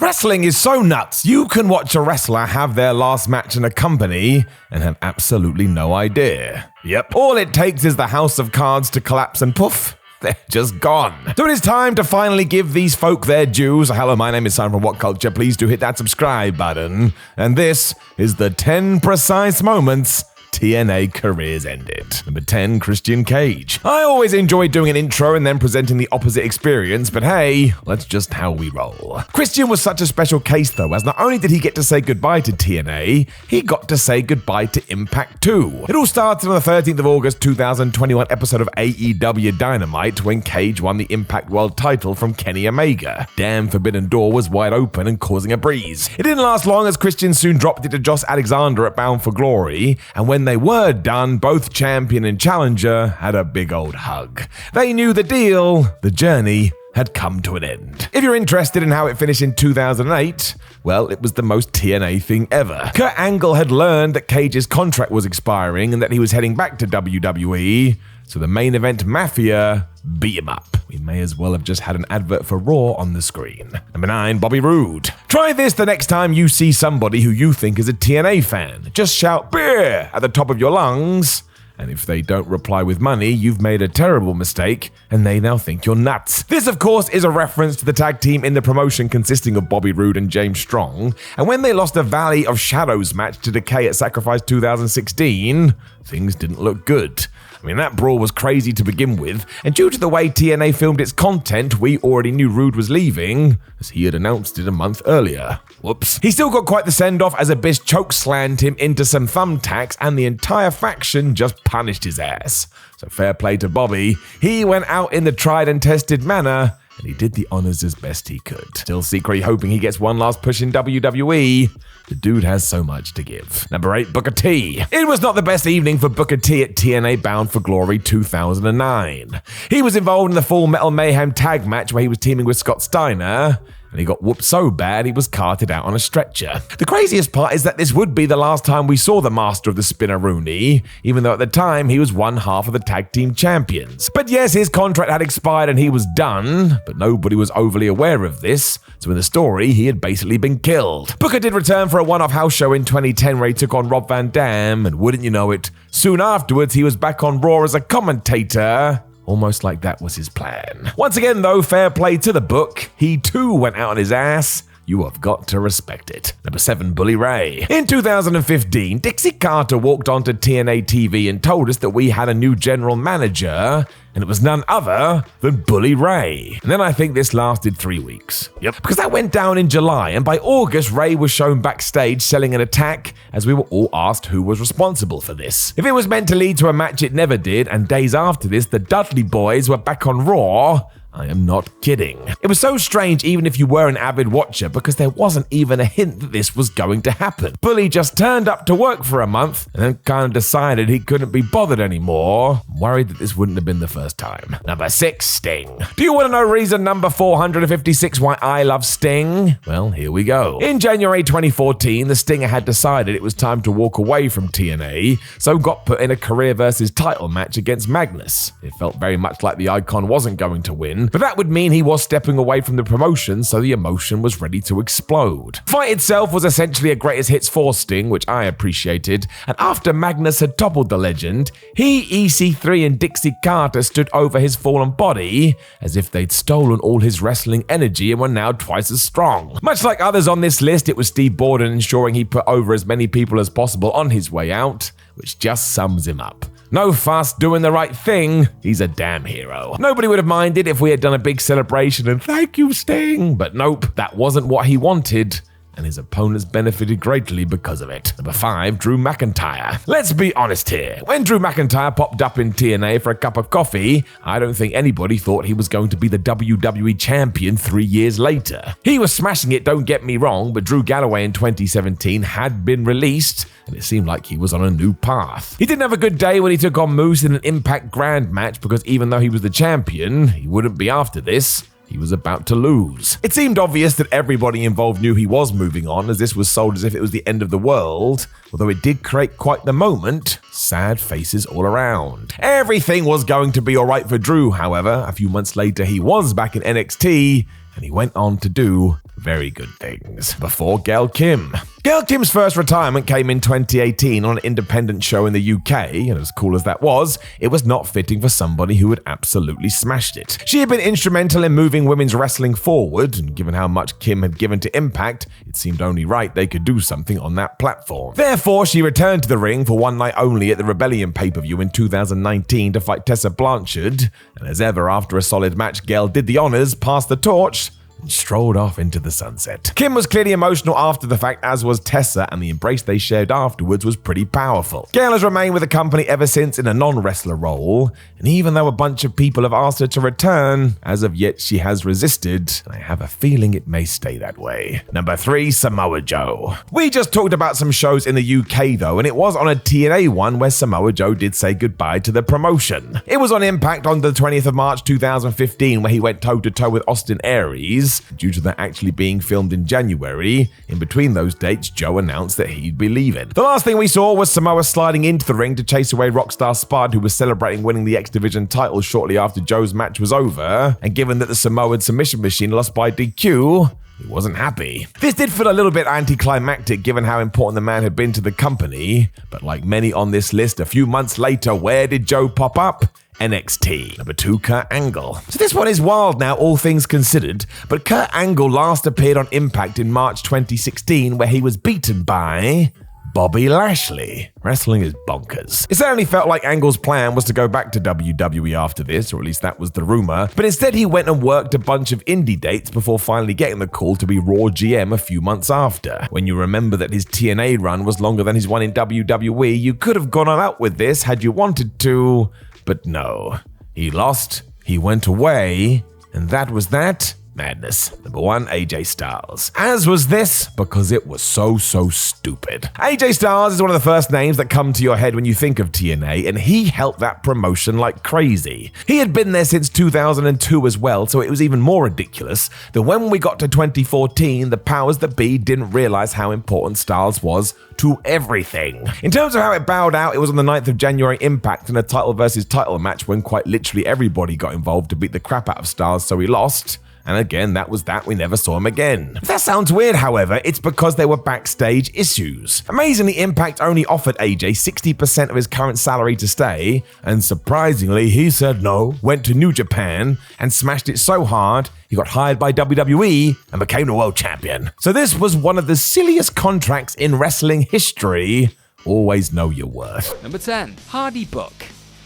Wrestling is so nuts, you can watch a wrestler have their last match in a company and have absolutely no idea. Yep, all it takes is the house of cards to collapse and poof, they're just gone. So it is time to finally give these folk their dues. Hello, my name is Simon from WhatCulture. Please do hit that subscribe button. And this is the 10 precise moments TNA careers ended. Number 10, Christian Cage. I always enjoy doing an intro and then presenting the opposite experience, but hey, that's just how we roll. Christian was such a special case though, as not only did he get to say goodbye to TNA, he got to say goodbye to Impact too. It all started on the 13th of August 2021 episode of AEW Dynamite when Cage won the Impact World title from Kenny Omega. Damn Forbidden Door was wide open and causing a breeze. It didn't last long as Christian soon dropped it to Josh Alexander at Bound for Glory, and when they were done, both champion and challenger had a big old hug. They knew the deal, the journey had come to an end. If you're interested in how it finished in 2008, well, it was the most TNA thing ever. Kurt Angle had learned that Cage's contract was expiring and that he was heading back to WWE, so the main event Mafia beat him up. We may as well have just had an advert for Raw on the screen. Number 9, Bobby Roode. Try this the next time you see somebody who you think is a TNA fan. Just shout beer at the top of your lungs, and if they don't reply with money, you've made a terrible mistake, and they now think you're nuts. This, of course, is a reference to the tag team in the promotion consisting of Bobby Roode and James Strong, and when they lost a Valley of Shadows match to Decay at Sacrifice 2016, things didn't look good. I mean, that brawl was crazy to begin with, and due to the way TNA filmed its content, we already knew Roode was leaving, as he had announced it a month earlier. Whoops. He still got quite the send-off as Abyss chokeslammed him into some thumbtacks, and the entire faction just punished his ass. So fair play to Bobby. He went out in the tried and tested manner, and he did the honors as best he could. Still secretly hoping he gets one last push in WWE. The dude has so much to give. Number 8, Booker T. It was not the best evening for Booker T at TNA Bound for Glory 2009. He was involved in the Full Metal Mayhem tag match where he was teaming with Scott Steiner, and he got whooped so bad he was carted out on a stretcher. The craziest part is that this would be the last time we saw the master of the Spinneroonie, even though at the time he was one half of the tag team champions. But yes, his contract had expired and he was done, but nobody was overly aware of this, so in the story, he had basically been killed. Booker did return for a one-off house show in 2010 where he took on Rob Van Dam, and wouldn't you know it, soon afterwards he was back on Raw as a commentator, almost like that was his plan. Once again though, fair play to the book. He too went out on his ass. You have got to respect it. Number 7, Bully Ray. In 2015, Dixie Carter walked onto TNA TV and told us that we had a new general manager, and it was none other than Bully Ray. And then I think this lasted 3 weeks. Yep. Because that went down in July, and by August, Ray was shown backstage selling an attack, as we were all asked who was responsible for this. If it was meant to lead to a match, it never did, and days after this, the Dudley Boys were back on Raw. I am not kidding. It was so strange even if you were an avid watcher because there wasn't even a hint that this was going to happen. Bully just turned up to work for a month and then kind of decided he couldn't be bothered anymore. I'm worried that this wouldn't have been the first time. Number 6, Sting. Do you want to know reason number 456 why I love Sting? Well, here we go. In January 2014, the Stinger had decided it was time to walk away from TNA, so got put in a career versus title match against Magnus. It felt very much like the Icon wasn't going to win, but that would mean he was stepping away from the promotion, so the emotion was ready to explode. The fight itself was essentially a greatest hits for Sting, which I appreciated, and after Magnus had toppled the legend, he, EC3 and Dixie Carter stood over his fallen body as if they'd stolen all his wrestling energy and were now twice as strong. Much like others on this list, it was Steve Borden ensuring he put over as many people as possible on his way out, which just sums him up. No fuss, doing the right thing. He's a damn hero. Nobody would have minded if we had done a big celebration and thank you, Sting. But nope, that wasn't what he wanted, and his opponents benefited greatly because of it. Number 5, Drew McIntyre. Let's be honest here. When Drew McIntyre popped up in TNA for a cup of coffee, I don't think anybody thought he was going to be the WWE champion 3 years later. He was smashing it, don't get me wrong, but Drew Galloway in 2017 had been released, and it seemed like he was on a new path. He didn't have a good day when he took on Moose in an Impact Grand match because even though he was the champion, he wouldn't be after this. He was about to lose. It seemed obvious that everybody involved knew he was moving on, as this was sold as if it was the end of the world, although it did create quite the moment. Sad faces all around. Everything was going to be alright for Drew, however. A few months later, he was back in NXT, and he went on to do very good things. Before Gail Kim. Gail Kim's first retirement came in 2018 on an independent show in the UK, and as cool as that was, it was not fitting for somebody who had absolutely smashed it. She had been instrumental in moving women's wrestling forward, and given how much Kim had given to Impact, it seemed only right they could do something on that platform. Therefore, she returned to the ring for one night only at the Rebellion pay-per-view in 2019 to fight Tessa Blanchard, and as ever after a solid match, Gail did the honors, passed the torch, and strolled off into the sunset. Kim was clearly emotional after the fact, as was Tessa, and the embrace they shared afterwards was pretty powerful. Gail has remained with the company ever since in a non-wrestler role, and even though a bunch of people have asked her to return, as of yet she has resisted, and I have a feeling it may stay that way. Number 3, Samoa Joe. We just talked about some shows in the UK though, and it was on a TNA one where Samoa Joe did say goodbye to the promotion. It was on Impact on the 20th of March 2015 where he went toe-to-toe with Austin Aries. Due to that actually being filmed in January, in between those dates, Joe announced that he'd be leaving. The last thing we saw was Samoa sliding into the ring to chase away Rockstar Spud, who was celebrating winning the X Division title shortly after Joe's match was over, and given that the Samoan submission machine lost by DQ, he wasn't happy. This did feel a little bit anticlimactic given how important the man had been to the company, but like many on this list, a few months later, where did Joe pop up? NXT. Number 2, Kurt Angle. So this one is wild now, all things considered, but Kurt Angle last appeared on Impact in March 2016 where he was beaten by Bobby Lashley. Wrestling is bonkers. It certainly felt like Angle's plan was to go back to WWE after this, or at least that was the rumor, but instead he went and worked a bunch of indie dates before finally getting the call to be Raw GM a few months after. When you remember that his TNA run was longer than his one in WWE, you could have gone all out with this had you wanted to, but no. He lost, he went away, and that was that. Madness. Number 1, AJ Styles. As was this, because it was so stupid. AJ Styles is one of the first names that come to your head when you think of TNA, and he helped that promotion like crazy. He had been there since 2002 as well, so it was even more ridiculous that when we got to 2014, the powers that be didn't realize how important Styles was to everything. In terms of how it bowed out, it was on the 9th of January Impact in a title versus title match when quite literally everybody got involved to beat the crap out of Styles, so he lost. And again, that was that. We never saw him again. If that sounds weird, however, it's because there were backstage issues. Amazingly, Impact only offered AJ 60% of his current salary to stay, and surprisingly, he said no, went to New Japan, and smashed it so hard, he got hired by WWE and became the world champion. So this was one of the silliest contracts in wrestling history. Always know your worth. Number 10, Hardy Book.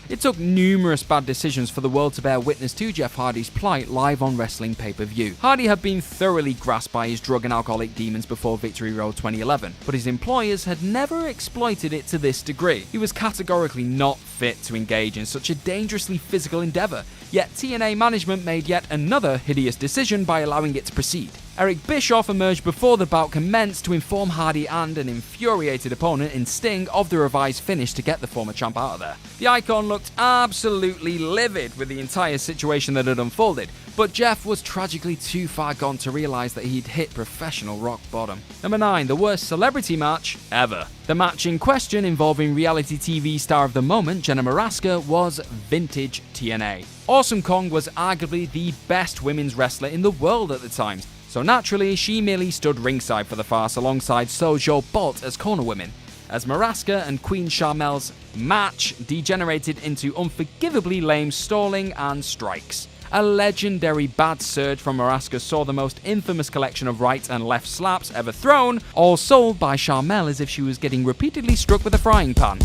It took numerous bad decisions for the world to bear witness to Jeff Hardy's plight live on wrestling pay-per-view. Hardy had been thoroughly grasped by his drug and alcoholic demons before Victory Road 2011, but his employers had never exploited it to this degree. He was categorically not fit to engage in such a dangerously physical endeavor, yet TNA management made yet another hideous decision by allowing it to proceed. Eric Bischoff emerged before the bout commenced to inform Hardy and an infuriated opponent in Sting of the revised finish to get the former champ out of there. The Icon looked absolutely livid with the entire situation that had unfolded, but Jeff was tragically too far gone to realize that he'd hit professional rock bottom. Number 9, the worst celebrity match ever. The match in question, involving reality TV star of the moment, Jenna Maraska, was vintage TNA. Awesome Kong was arguably the best women's wrestler in the world at the time, so naturally, she merely stood ringside for the farce alongside Sojo Bolt as corner women, as Maraska and Queen Charmel's match degenerated into unforgivably lame stalling and strikes. A legendary bad surge from Maraska saw the most infamous collection of right and left slaps ever thrown, all sold by Charmel as if she was getting repeatedly struck with a frying pan.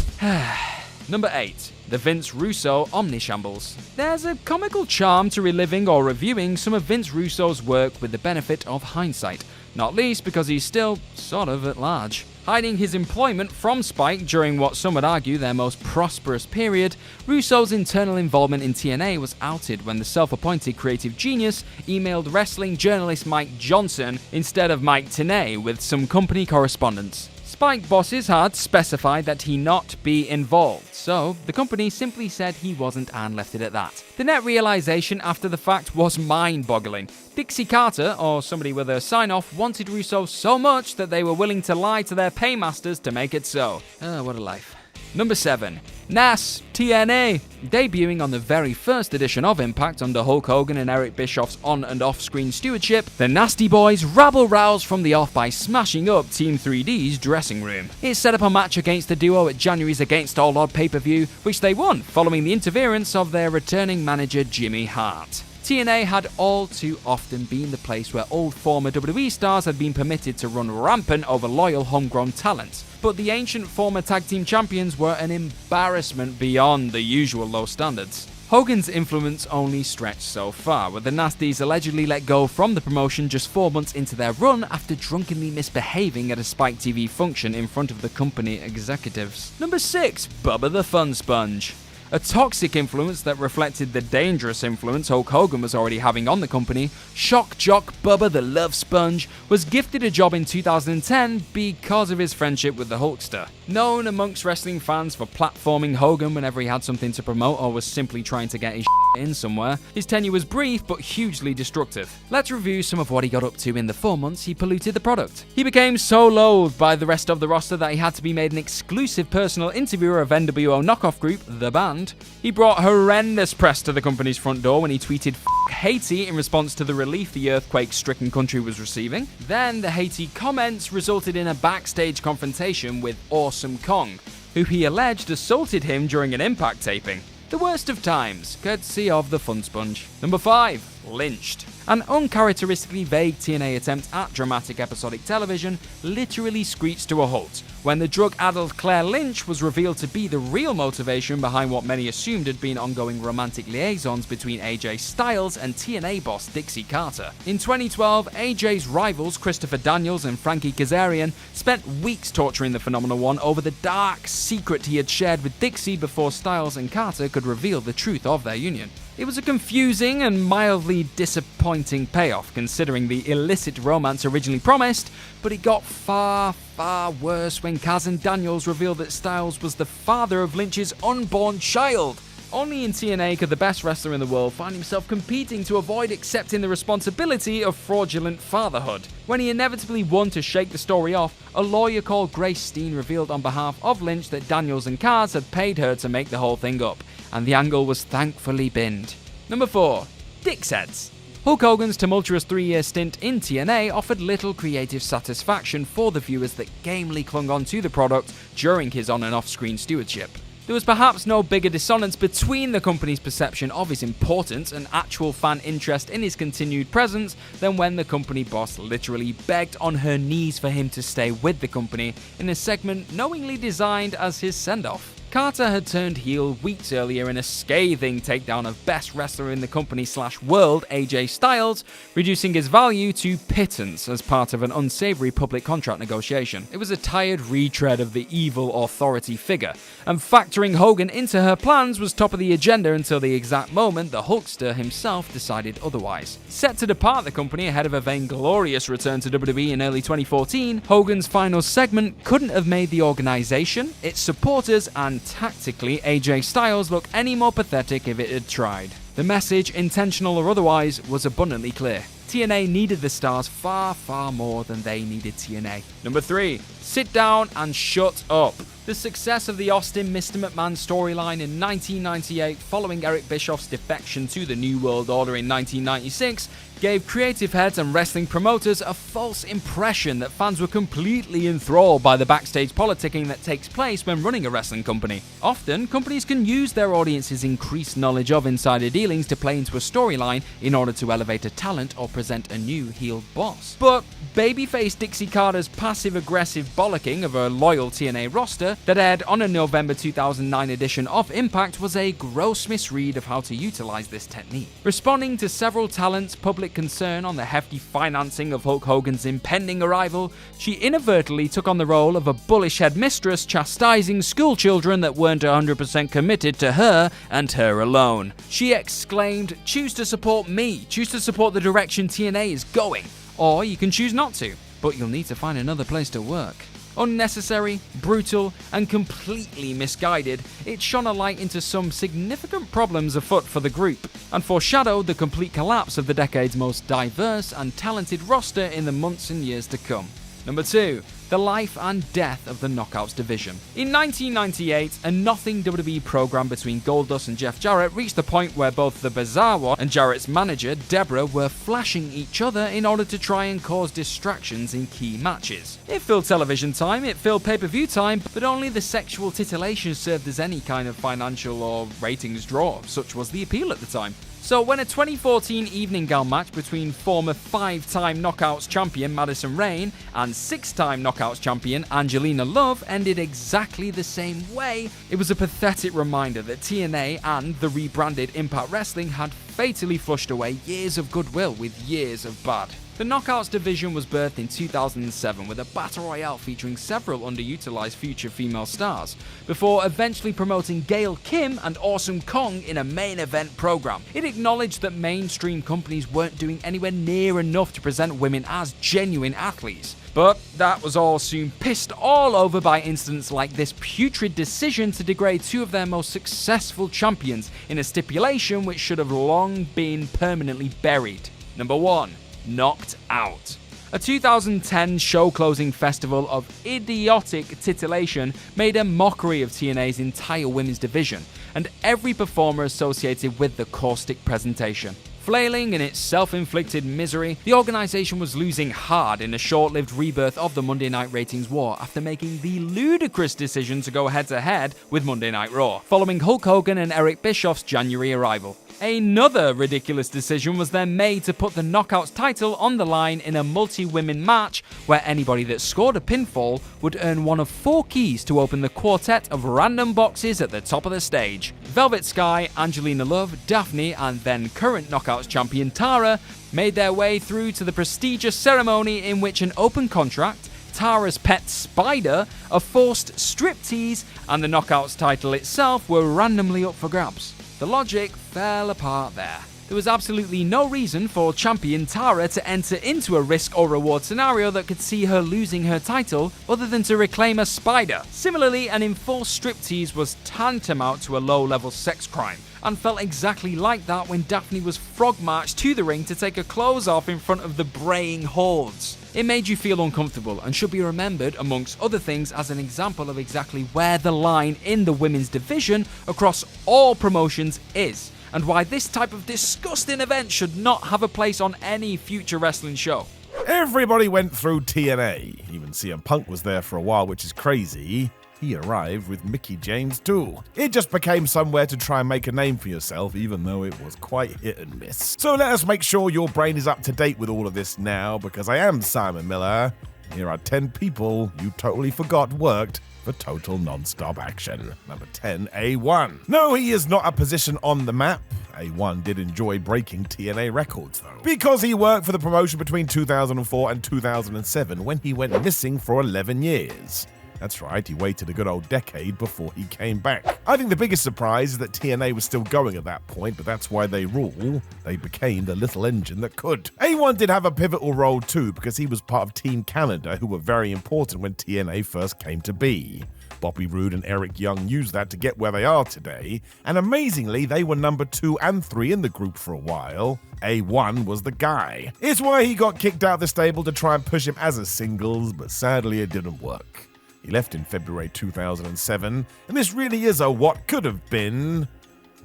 Number 8. The Vince Russo Omnishambles. There's a comical charm to reliving or reviewing some of Vince Russo's work with the benefit of hindsight, not least because he's still sort of at large. Hiding his employment from Spike during what some would argue their most prosperous period, Russo's internal involvement in TNA was outed when the self-appointed creative genius emailed wrestling journalist Mike Johnson instead of Mike Tenay with some company correspondence. Spike bosses had specified that he not be involved, so the company simply said he wasn't and left it at that. The net realization after the fact was mind-boggling. Dixie Carter, or somebody with a sign-off, wanted Russo so much that they were willing to lie to their paymasters to make it so. Oh, what a life. Number 7. NAS TNA. Debuting on the very first edition of Impact under Hulk Hogan and Eric Bischoff's on- and off-screen stewardship, the Nasty Boys rabble-roused from the off by smashing up Team 3D's dressing room. It set up a match against the duo at January's Against All Odds pay-per-view, which they won following the interference of their returning manager Jimmy Hart. TNA had all too often been the place where old former WWE stars had been permitted to run rampant over loyal homegrown talent, but the ancient former tag team champions were an embarrassment beyond the usual low standards. Hogan's influence only stretched so far, with the Nasties allegedly let go from the promotion just 4 months into their run after drunkenly misbehaving at a Spike TV function in front of the company executives. Number 6. Bubba the Fun Sponge. A toxic influence that reflected the dangerous influence Hulk Hogan was already having on the company, shock jock Bubba the Love Sponge was gifted a job in 2010 because of his friendship with the Hulkster. Known amongst wrestling fans for platforming Hogan whenever he had something to promote or was simply trying to get his in somewhere, his tenure was brief but hugely destructive. Let's review some of what he got up to in the 4 months he polluted the product. He became so loathed by the rest of the roster that he had to be made an exclusive personal interviewer of NWO knockoff group, The Band. He brought horrendous press to the company's front door when he tweeted "F Haiti" in response to the relief the earthquake-stricken country was receiving. Then the Haiti comments resulted in a backstage confrontation with Awesome Kong, who he alleged assaulted him during an Impact taping. The worst of times, courtesy of the Fun Sponge. Number 5. Lynched. An uncharacteristically vague TNA attempt at dramatic episodic television literally screeched to a halt when the drug-addled Claire Lynch was revealed to be the real motivation behind what many assumed had been ongoing romantic liaisons between AJ Styles and TNA boss Dixie Carter. In 2012, AJ's rivals Christopher Daniels and Frankie Kazarian spent weeks torturing the Phenomenal One over the dark secret he had shared with Dixie before Styles and Carter could reveal the truth of their union. It was a confusing and mildly disappointing payoff considering the illicit romance originally promised, but it got far, far worse when Kaz and Daniels revealed that Styles was the father of Lynch's unborn child. Only in TNA could the best wrestler in the world find himself competing to avoid accepting the responsibility of fraudulent fatherhood. When he inevitably won to shake the story off, a lawyer called Grace Steen revealed on behalf of Lynch that Daniels and Kaz had paid her to make the whole thing up, and the angle was thankfully binned. Number 4. Dick's Heads. Hulk Hogan's tumultuous 3-year stint in TNA offered little creative satisfaction for the viewers that gamely clung on to the product during his on- and off-screen stewardship. There was perhaps no bigger dissonance between the company's perception of his importance and actual fan interest in his continued presence than when the company boss literally begged on her knees for him to stay with the company in a segment knowingly designed as his send-off. Carter had turned heel weeks earlier in a scathing takedown of best wrestler in the company/world AJ Styles, reducing his value to pittance as part of an unsavory public contract negotiation. It was a tired retread of the evil authority figure, and factoring Hogan into her plans was top of the agenda until the exact moment the Hulkster himself decided otherwise. Set to depart the company ahead of a vainglorious return to WWE in early 2014, Hogan's final segment couldn't have made the organization, its supporters, and tactically AJ Styles look any more pathetic if it had tried. The message, intentional or otherwise, was abundantly clear. TNA needed the stars far, far more than they needed TNA. Number 3. Sit down and shut up. The success of the Austin Mr. McMahon storyline in 1998 following Eric Bischoff's defection to the New World Order in 1996 gave creative heads and wrestling promoters a false impression that fans were completely enthralled by the backstage politicking that takes place when running a wrestling company. Often, companies can use their audience's increased knowledge of insider dealings to play into a storyline in order to elevate a talent or present a new heel boss. But babyface Dixie Carter's passive-aggressive bollocking of a loyal TNA roster that aired on a November 2009 edition of Impact was a gross misread of how to utilize this technique. Responding to several talents' public concern on the hefty financing of Hulk Hogan's impending arrival, she inadvertently took on the role of a bullish headmistress chastising schoolchildren that weren't 100% committed to her and her alone. She exclaimed, "Choose to support me, choose to support the direction TNA is going, or you can choose not to, but you'll need to find another place to work." Unnecessary, brutal, and completely misguided, it shone a light into some significant problems afoot for the group, and foreshadowed the complete collapse of the decade's most diverse and talented roster in the months and years to come. Number 2. the life and death of the Knockouts division. In 1998, a nothing WWE program between Goldust and Jeff Jarrett reached the point where both the Bizarre One and Jarrett's manager, Deborah, were flashing each other in order to try and cause distractions in key matches. It filled television time, it filled pay-per-view time, but only the sexual titillation served as any kind of financial or ratings draw. Such was the appeal at the time. So when a 2014 Evening Gown match between former 5-time Knockouts champion Madison Rayne and 6-time Knockouts champion Angelina Love ended exactly the same way, it was a pathetic reminder that TNA and the rebranded Impact Wrestling had fatally flushed away years of goodwill with years of bad. The Knockouts division was birthed in 2007 with a battle royale featuring several underutilized future female stars, before eventually promoting Gail Kim and Awesome Kong in a main event program. It acknowledged that mainstream companies weren't doing anywhere near enough to present women as genuine athletes. But that was all soon pissed all over by incidents like this putrid decision to degrade two of their most successful champions in a stipulation which should have long been permanently buried. Number 1. Knocked Out. A 2010 show-closing festival of idiotic titillation made a mockery of TNA's entire women's division, and every performer associated with the caustic presentation. Flailing in its self-inflicted misery, the organization was losing hard in a short-lived rebirth of the Monday Night Ratings war after making the ludicrous decision to go head-to-head with Monday Night Raw, following Hulk Hogan and Eric Bischoff's January arrival. Another ridiculous decision was then made to put the Knockouts title on the line in a multi-women match where anybody that scored a pinfall would earn one of 4 keys to open the quartet of random boxes at the top of the stage. Velvet Sky, Angelina Love, Daphne, and then current Knockouts champion Tara made their way through to the prestigious ceremony in which an open contract, Tara's pet Spider, a forced striptease, and the Knockouts title itself were randomly up for grabs. The logic fell apart there. There was absolutely no reason for champion Tara to enter into a risk or reward scenario that could see her losing her title other than to reclaim a spider. Similarly, an enforced striptease was tantamount to a low-level sex crime, and felt exactly like that when Daphne was frog-marched to the ring to take her clothes off in front of the braying hordes. It made you feel uncomfortable and should be remembered, amongst other things, as an example of exactly where the line in the women's division across all promotions is, and why this type of disgusting event should not have a place on any future wrestling show. Everybody went through TNA. Even CM Punk was there for a while, which is crazy. He arrived with Mickie James too. It just became somewhere to try and make a name for yourself, even though it was quite hit and miss. So let us make sure your brain is up to date with all of this now, because I am Simon Miller. Here are 10 people you totally forgot worked for total non-stop action. Number 10, A1. No, he is not a position on the map. A1 did enjoy breaking TNA records though, because he worked for the promotion between 2004 and 2007 when he went missing for 11 years. That's right, he waited a good old decade before he came back. I think the biggest surprise is that TNA was still going at that point, but that's why they rule. They became the little engine that could. A1 did have a pivotal role too, because he was part of Team Canada, who were very important when TNA first came to be. Bobby Roode and Eric Young used that to get where they are today, and amazingly, they were number 2 and 3 in the group for a while. A1 was the guy. It's why he got kicked out of the stable to try and push him as a singles, but sadly it didn't work. He left in February 2007, and this really is a what could have been.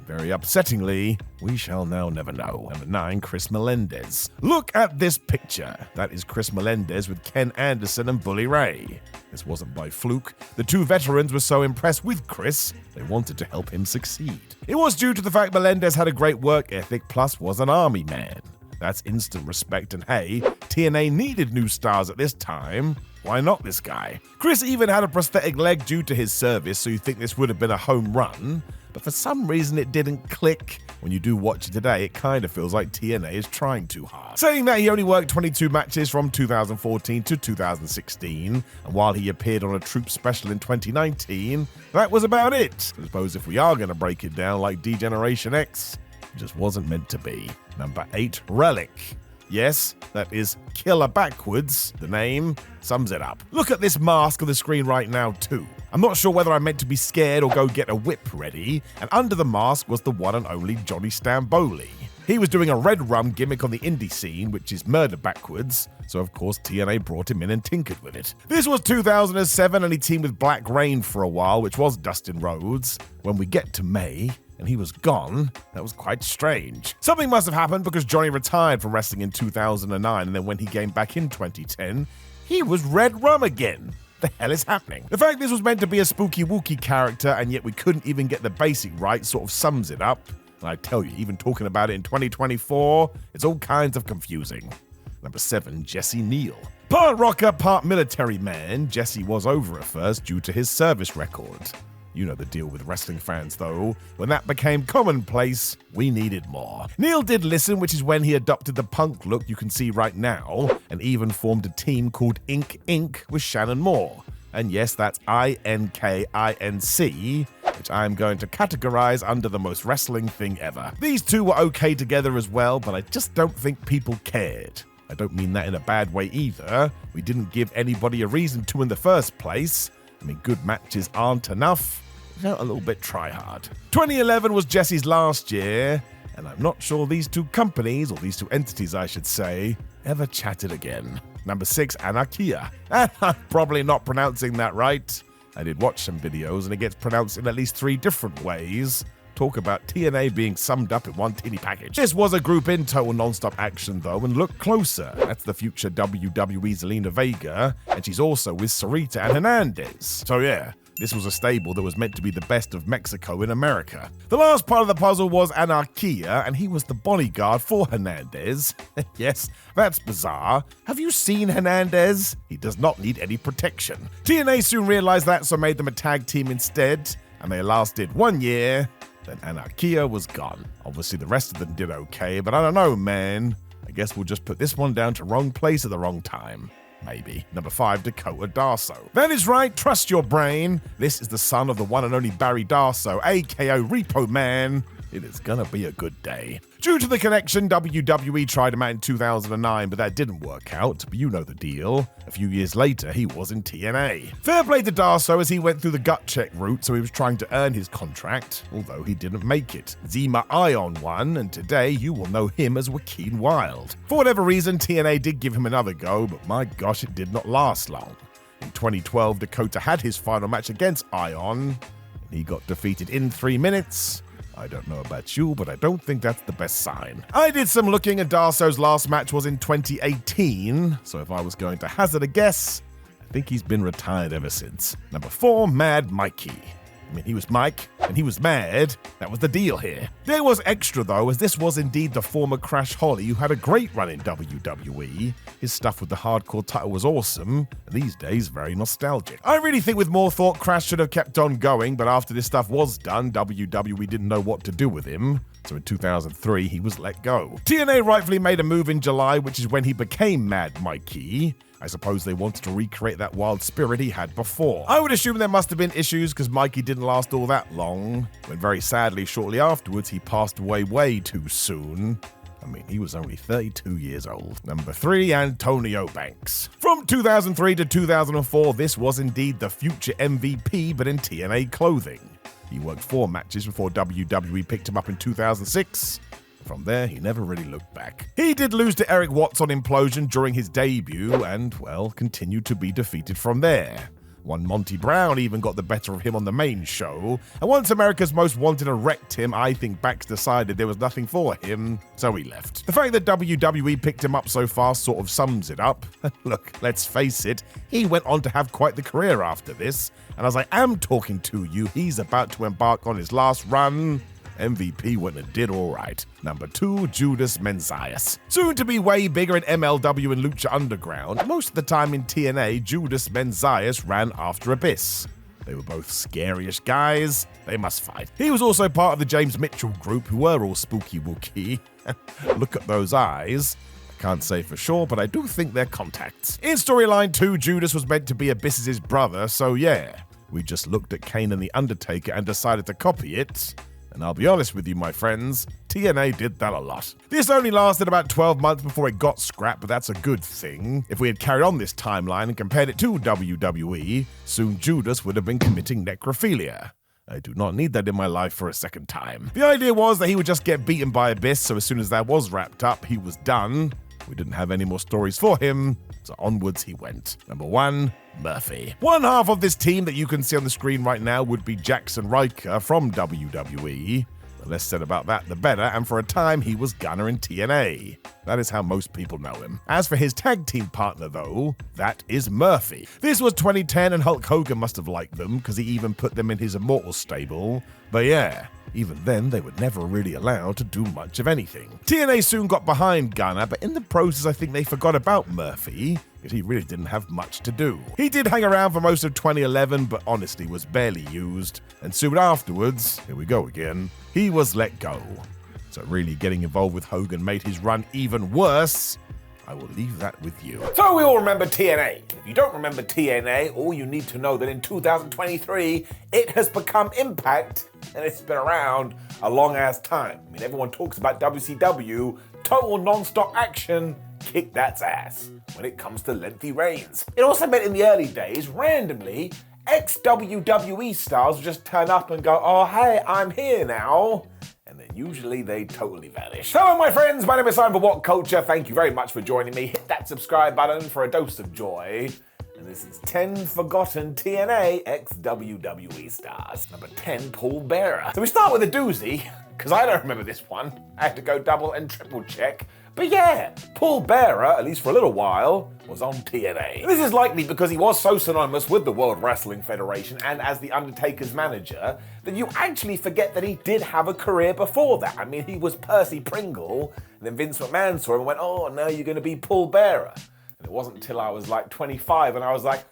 Very upsettingly, we shall now never know. Number 9, Chris Melendez. Look at this picture. That is Chris Melendez with Ken Anderson and Bully Ray. This wasn't by fluke. The two veterans were so impressed with Chris, they wanted to help him succeed. It was due to the fact Melendez had a great work ethic, plus was an army man. That's instant respect, and hey, TNA needed new stars at this time. Why not this guy? Chris even had a prosthetic leg due to his service, so you'd think this would have been a home run, but for some reason it didn't click. When you do watch it today, it kind of feels like TNA is trying too hard. Saying that, he only worked 22 matches from 2014 to 2016, and while he appeared on a Troop special in 2019, that was about it. I suppose if we are going to break it down like D-Generation X, it just wasn't meant to be. Number 8, Relic. Yes, that is Killer backwards. The name sums it up. Look at this mask on the screen right now too. I'm not sure whether I meant to be scared or go get a whip ready, and under the mask was the one and only Johnny Stamboli. He was doing a red rum gimmick on the indie scene, which is murder backwards, so of course TNA brought him in and tinkered with it. This was 2007 and he teamed with Black Rain for a while, which was Dustin Rhodes. When we get to May, and he was gone, that was quite strange. Something must have happened because Johnny retired from wrestling in 2009, and then when he came back in 2010, he was Red Rum again. The hell is happening? The fact this was meant to be a spooky wookie character, and yet we couldn't even get the basic right, sort of sums it up. And I tell you, even talking about it in 2024, it's all kinds of confusing. Number 7, Jesse Neal. Part rocker, part military man, Jesse was over at first due to his service record. You know the deal with wrestling fans, though. When that became commonplace, we needed more. Neil did listen, which is when he adopted the punk look you can see right now, and even formed a team called Ink Inc. with Shannon Moore. And yes, that's INKINC, which I'm going to categorize under the most wrestling thing ever. These two were okay together as well, but I just don't think people cared. I don't mean that in a bad way either. We didn't give anybody a reason to in the first place. I mean, good matches aren't enough. A little bit try-hard. 2011 was Jesse's last year, and I'm not sure these two companies, or these two entities I should say, ever chatted again. Number 6, Anarchia. And I'm probably not pronouncing that right. I did watch some videos, and it gets pronounced in at least 3 different ways. Talk about TNA being summed up in one teeny package. This was a group in total non-stop action though, and look closer. That's the future WWE Zelina Vega, and she's also with Sarita and Hernandez. So yeah, this was a stable that was meant to be the best of Mexico in America. The last part of the puzzle was Anarchia, and he was the bodyguard for Hernandez. Yes, that's bizarre. Have you seen Hernandez? He does not need any protection. TNA soon realized that, so made them a tag team instead, and they lasted 1 year. Then Anarchia was gone. Obviously the rest of them did okay, but I don't know, man. I guess we'll just put this one down to wrong place at the wrong time. Maybe. Number 5, Dakota Darso. That is right, trust your brain. This is the son of the one and only Barry Darso, aka Repo Man. It is gonna be a good day. Due to the connection, WWE tried him out in 2009, but that didn't work out. But you know the deal. A few years later, he was in TNA. Fair play to Darso as he went through the gut check route, so he was trying to earn his contract, although he didn't make it. Zema Ion won, and today you will know him as Joaquin Wilde. For whatever reason, TNA did give him another go, but my gosh, it did not last long. In 2012, Dakota had his final match against Ion, and he got defeated in 3 minutes. I don't know about you, but I don't think that's the best sign. I did some looking, and Darso's last match was in 2018, so if I was going to hazard a guess, I think he's been retired ever since. Number 4, Mad Mikey. I mean, he was Mike, and he was mad. That was the deal here. There was extra, though, as this was indeed the former Crash Holly who had a great run in WWE. His stuff with the hardcore title was awesome, and these days very nostalgic. I really think with more thought, Crash should have kept on going, but after this stuff was done, WWE didn't know what to do with him. So in 2003, he was let go. TNA rightfully made a move in July, which is when he became Mad Mikey. I suppose they wanted to recreate that wild spirit he had before. I would assume there must have been issues because Mikey didn't last all that long, when very sadly shortly afterwards he passed away way too soon. I mean, he was only 32 years old. Number 3, Antonio Banks. From 2003 to 2004, this was indeed the future MVP, but in TNA clothing. He worked 4 matches before WWE picked him up in 2006. From there, he never really looked back. He did lose to Eric Watts on Implosion during his debut and, well, continued to be defeated from there. One Monty Brown even got the better of him on the main show, and once America's Most Wanted wrecked him, I think Bax decided there was nothing for him, so he left. The fact that WWE picked him up so fast sort of sums it up. Look, let's face it, he went on to have quite the career after this, and as I am talking to you, he's about to embark on his last run. MVP went and did alright. Number 2, Judas Menzies. Soon to be way bigger in MLW and Lucha Underground, most of the time in TNA, Judas Menzies ran after Abyss. They were both scary-ish guys. They must fight. He was also part of the James Mitchell group, who were all spooky wookie. Look at those eyes. I can't say for sure, but I do think they're contacts. In storyline 2, Judas was meant to be Abyss's brother, so yeah. We just looked at Kane and The Undertaker and decided to copy it. And I'll be honest with you, my friends, TNA did that a lot. This only lasted about 12 months before it got scrapped, but that's a good thing. If we had carried on this timeline and compared it to WWE, soon Judas would have been committing necrophilia. I do not need that in my life for a second time. The idea was that he would just get beaten by Abyss, so as soon as that was wrapped up, he was done. We didn't have any more stories for him, so onwards he went. Number 1, Murphy. One half of this team that you can see on the screen right now would be Jackson Riker from WWE. The less said about that, the better, and for a time, he was Gunner in TNA. That is how most people know him. As for his tag team partner, though, that is Murphy. This was 2010, and Hulk Hogan must have liked them, because he even put them in his Immortal stable. But yeah, even then, they were never really allowed to do much of anything. TNA soon got behind Gunner, but in the process, I think they forgot about Murphy, because he really didn't have much to do. He did hang around for most of 2011, but honestly was barely used, and soon afterwards, here we go again, he was let go. So really getting involved with Hogan made his run even worse. I will leave that with you. So we all remember TNA. If you don't remember TNA, all you need to know that in 2023, it has become Impact, and it's been around a long ass time. I mean, everyone talks about WCW, total non-stop action, kick that's ass when it comes to lengthy reigns. It also meant in the early days, randomly, ex-WWE stars would just turn up and go, oh hey, I'm here now. And then usually they totally vanish. Hello my friends, my name is Simon for WhatCulture. Thank you very much for joining me. Hit that subscribe button for a dose of joy. And this is 10 forgotten TNA ex-WWE stars. Number 10, Paul Bearer. So we start with a doozy, because I don't remember this one. I had to go double and triple check. But yeah, Paul Bearer, at least for a little while, was on TNA. This is likely because he was so synonymous with the World Wrestling Federation and as The Undertaker's manager that you actually forget that he did have a career before that. I mean, he was Percy Pringle, and then Vince McMahon saw him and went, oh, now you're going to be Paul Bearer. And it wasn't until I was like 25 and I was like,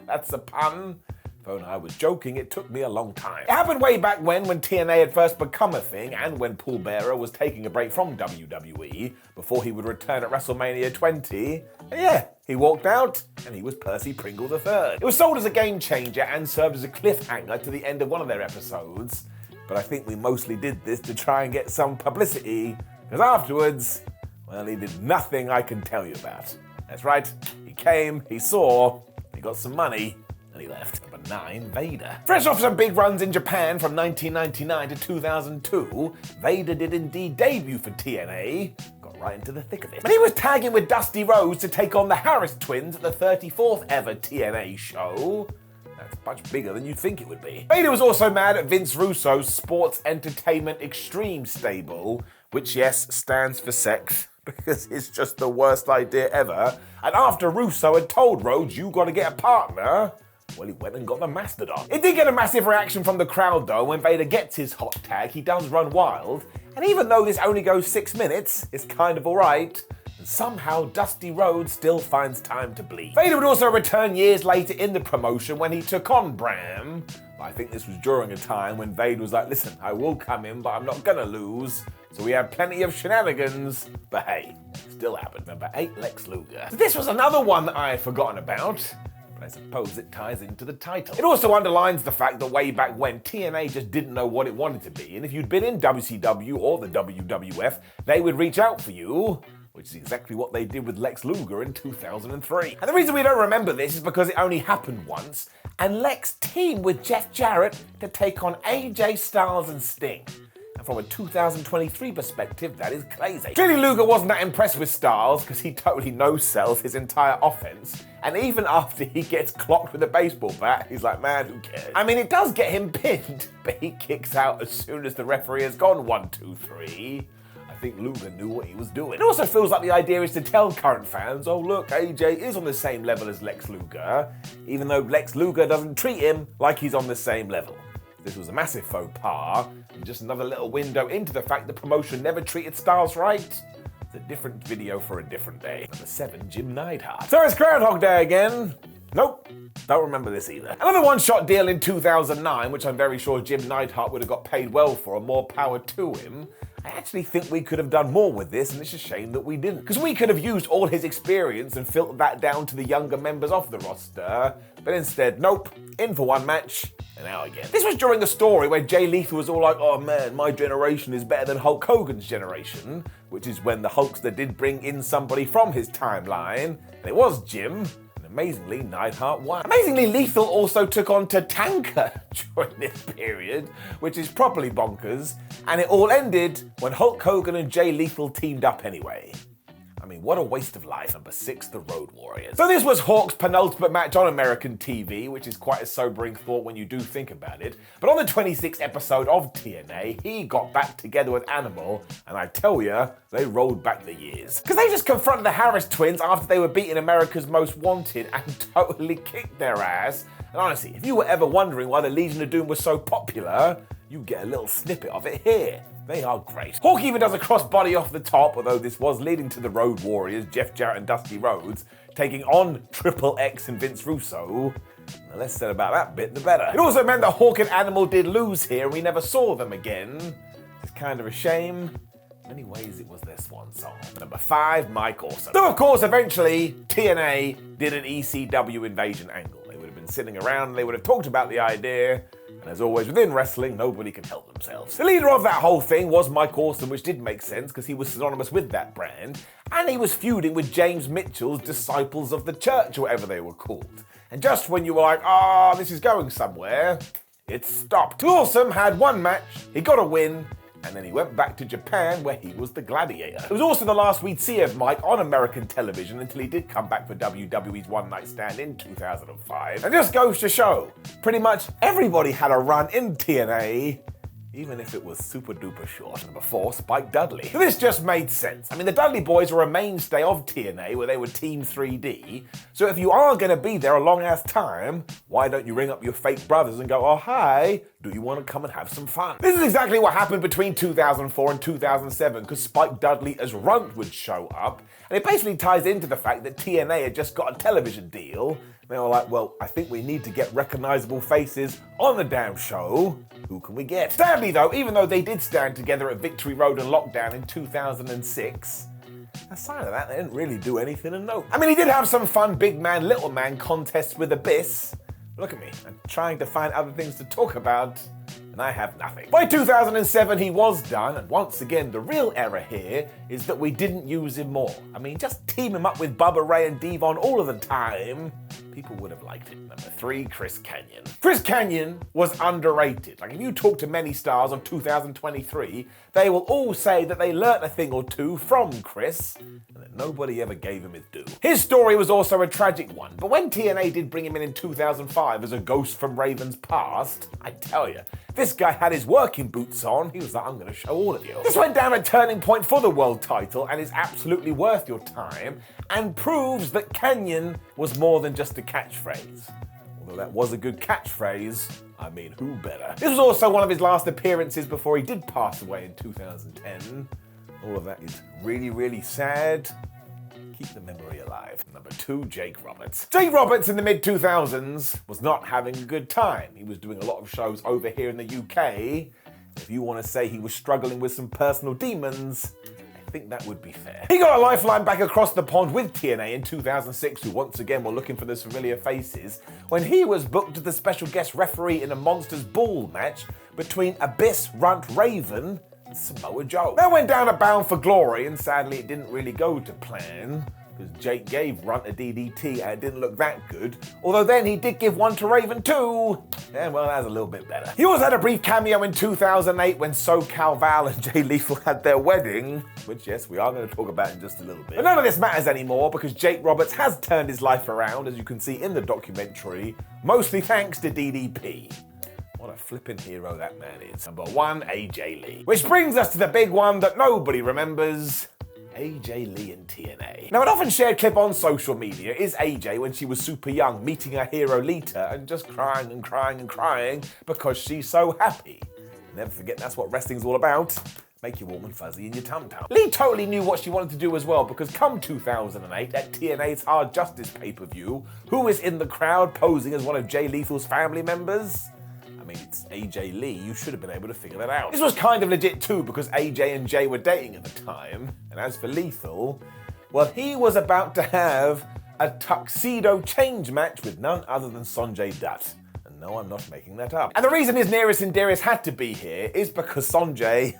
that's a pun. Though I was joking, it took me a long time. It happened way back when TNA had first become a thing and when Paul Bearer was taking a break from WWE before he would return at WrestleMania 20. And yeah, he walked out and he was Percy Pringle III. It was sold as a game changer and served as a cliffhanger to the end of one of their episodes. But I think we mostly did this to try and get some publicity, because afterwards, well, he did nothing I can tell you about. That's right, he came, he saw, he got some money, and he left. Number 9, Vader. Fresh off some big runs in Japan from 1999 to 2002, Vader did indeed debut for TNA. Got right into the thick of it. But he was tagging with Dusty Rhodes to take on the Harris twins at the 34th ever TNA show. That's much bigger than you'd think it would be. Vader was also mad at Vince Russo's Sports Entertainment Extreme stable, which yes, stands for sex, because it's just the worst idea ever. And after Russo had told Rhodes, you gotta get a partner, well, he went and got the Mastodon. It did get a massive reaction from the crowd though. When Vader gets his hot tag, he does run wild. And even though this only goes 6 minutes, it's kind of alright. And somehow Dusty Rhodes still finds time to bleed. Vader would also return years later in the promotion when he took on Bram. But I think this was during a time when Vader was like, listen, I will come in, but I'm not gonna lose. So we had plenty of shenanigans, but hey, still happened. Number 8, Lex Luger. So this was another one that I had forgotten about. I suppose it ties into the title. It also underlines the fact that way back when, TNA just didn't know what it wanted to be, and if you'd been in WCW or the WWF, they would reach out for you, which is exactly what they did with Lex Luger in 2003. And the reason we don't remember this is because it only happened once, and Lex teamed with Jeff Jarrett to take on AJ Styles and Sting. And from a 2023 perspective, that is crazy. Clearly Luger wasn't that impressed with Styles because he totally no-sells his entire offense. And even after he gets clocked with a baseball bat, he's like, man, who cares? I mean, it does get him pinned, but he kicks out as soon as the referee has gone 1, 2, 3. I think Luger knew what he was doing. It also feels like the idea is to tell current fans, oh look, AJ is on the same level as Lex Luger, even though Lex Luger doesn't treat him like he's on the same level. This was a massive faux pas, and just another little window into the fact the promotion never treated Styles right. It's a different video for a different day. Number 7, Jim Neidhart. So it's Groundhog Day again. Nope, don't remember this either. Another one-shot deal in 2009, which I'm very sure Jim Neidhart would have got paid well for, and more power to him. I actually think we could have done more with this, and it's a shame that we didn't. Because we could have used all his experience and filtered that down to the younger members of the roster, but instead, nope, in for one match, and out again. This was during a story where Jay Lethal was all like, oh man, my generation is better than Hulk Hogan's generation, which is when the Hulkster did bring in somebody from his timeline, and it was Jim. Amazingly, Neidhart won. Amazingly, Lethal also took on Tatanka during this period, which is properly bonkers, and it all ended when Hulk Hogan and Jay Lethal teamed up anyway. I mean, what a waste of life. Number 6, the Road Warriors. So this was Hawk's penultimate match on American TV, which is quite a sobering thought when you do think about it. But on the 26th episode of TNA, he got back together with Animal, and I tell ya, they rolled back the years. Because they just confronted the Harris twins after they were beating America's Most Wanted and totally kicked their ass. And honestly, if you were ever wondering why the Legion of Doom was so popular, you get a little snippet of it here. They are great. Hawk even does a crossbody off the top, although this was leading to the Road Warriors, Jeff Jarrett and Dusty Rhodes, taking on Triple X and Vince Russo. The less said about that bit, the better. It also meant that Hawk and Animal did lose here, and we never saw them again. It's kind of a shame. In many ways, it was their swan song. Number 5, Mike Awesome. Though, of course, eventually, TNA did an ECW invasion angle. They would have been sitting around and they would have talked about the idea. And as always within wrestling, nobody can help themselves. The leader of that whole thing was Mike Awesome, which did make sense because he was synonymous with that brand. And he was feuding with James Mitchell's Disciples of the Church, or whatever they were called. And just when you were like, this is going somewhere, it stopped. Awesome had one match, he got a win, and then he went back to Japan where he was the gladiator. It was also the last we'd see of Mike on American television until he did come back for WWE's One Night Stand in 2005. And just goes to show, pretty much everybody had a run in TNA, even if it was super duper short. Number 4, Spike Dudley. So this just made sense. I mean, the Dudley Boys were a mainstay of TNA where they were Team 3D. So if you are going to be there a long ass time, why don't you ring up your fake brothers and go, oh hi, do you want to come and have some fun? This is exactly what happened between 2004 and 2007, because Spike Dudley as Runt would show up, and it basically ties into the fact that TNA had just got a television deal. They were like, well, I think we need to get recognizable faces on the damn show. Who can we get? Sadly though, even though they did stand together at Victory Road and Lockdown in 2006, aside of that, they didn't really do anything of note. I mean, he did have some fun big man, little man contests with Abyss. Look at me, I'm trying to find other things to talk about, and I have nothing. By 2007, he was done, and once again, the real error here is that we didn't use him more. I mean, just team him up with Bubba Ray and Devon all of the time. People would have liked it. Number 3, Chris Kanyon. Chris Kanyon was underrated. Like, if you talk to many stars of 2023, they will all say that they learnt a thing or two from Chris, and that nobody ever gave him his due. His story was also a tragic one, but when TNA did bring him in 2005 as a ghost from Raven's past, I tell you, this guy had his working boots on. He was like, I'm going to show all of you. This went down a turning point for the world title and is absolutely worth your time, and proves that Kanyon was more than just a catchphrase. Although that was a good catchphrase, I mean, who better? This was also one of his last appearances before he did pass away in 2010. All of that is really, really sad. Keep the memory alive. Number 2, Jake Roberts. Jake Roberts in the mid-2000s was not having a good time. He was doing a lot of shows over here in the UK. If you want to say he was struggling with some personal demons, I think that would be fair. He got a lifeline back across the pond with TNA in 2006, who once again were looking for those familiar faces, when he was booked as the special guest referee in a Monsters Ball match between Abyss, Runt, Raven, and Samoa Joe. That went down a Bound for Glory, and sadly it didn't really go to plan, because Jake gave Runt a DDT and it didn't look that good, although then he did give one to Raven too, and well, that was a little bit better. He also had a brief cameo in 2008 when SoCal Val and Jay Lethal had their wedding, which yes, we are going to talk about in just a little bit. But none of this matters anymore, because Jake Roberts has turned his life around, as you can see in the documentary, mostly thanks to DDP. What a flippin' hero that man is. Number 1, AJ Lee. Which brings us to the big one that nobody remembers, AJ Lee and TNA. Now, an often shared clip on social media is AJ when she was super young, meeting her hero Lita and just crying and crying and crying because she's so happy. Never forget that's what wrestling's all about. Make you warm and fuzzy in your tum-tum. Lee totally knew what she wanted to do as well, because come 2008 at TNA's Hard Justice pay-per-view, who is in the crowd posing as one of Jay Lethal's family members? I mean, it's AJ Lee, you should have been able to figure that out. This was kind of legit too, because AJ and Jay were dating at the time, and as for Lethal, well, he was about to have a tuxedo change match with none other than Sonjay Dutt. And no, I'm not making that up. And the reason his nearest and dearest had to be here is because Sonjay,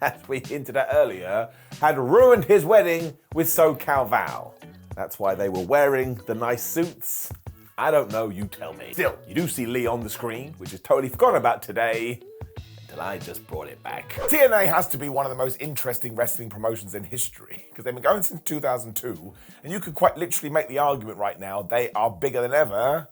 as we hinted at earlier, had ruined his wedding with SoCal Val. That's why they were wearing the nice suits. I don't know, you tell me. Still, you do see Lee on the screen, which is totally forgotten about today, until I just brought it back. TNA has to be one of the most interesting wrestling promotions in history, because they've been going since 2002, and you could quite literally make the argument right now they are bigger than ever.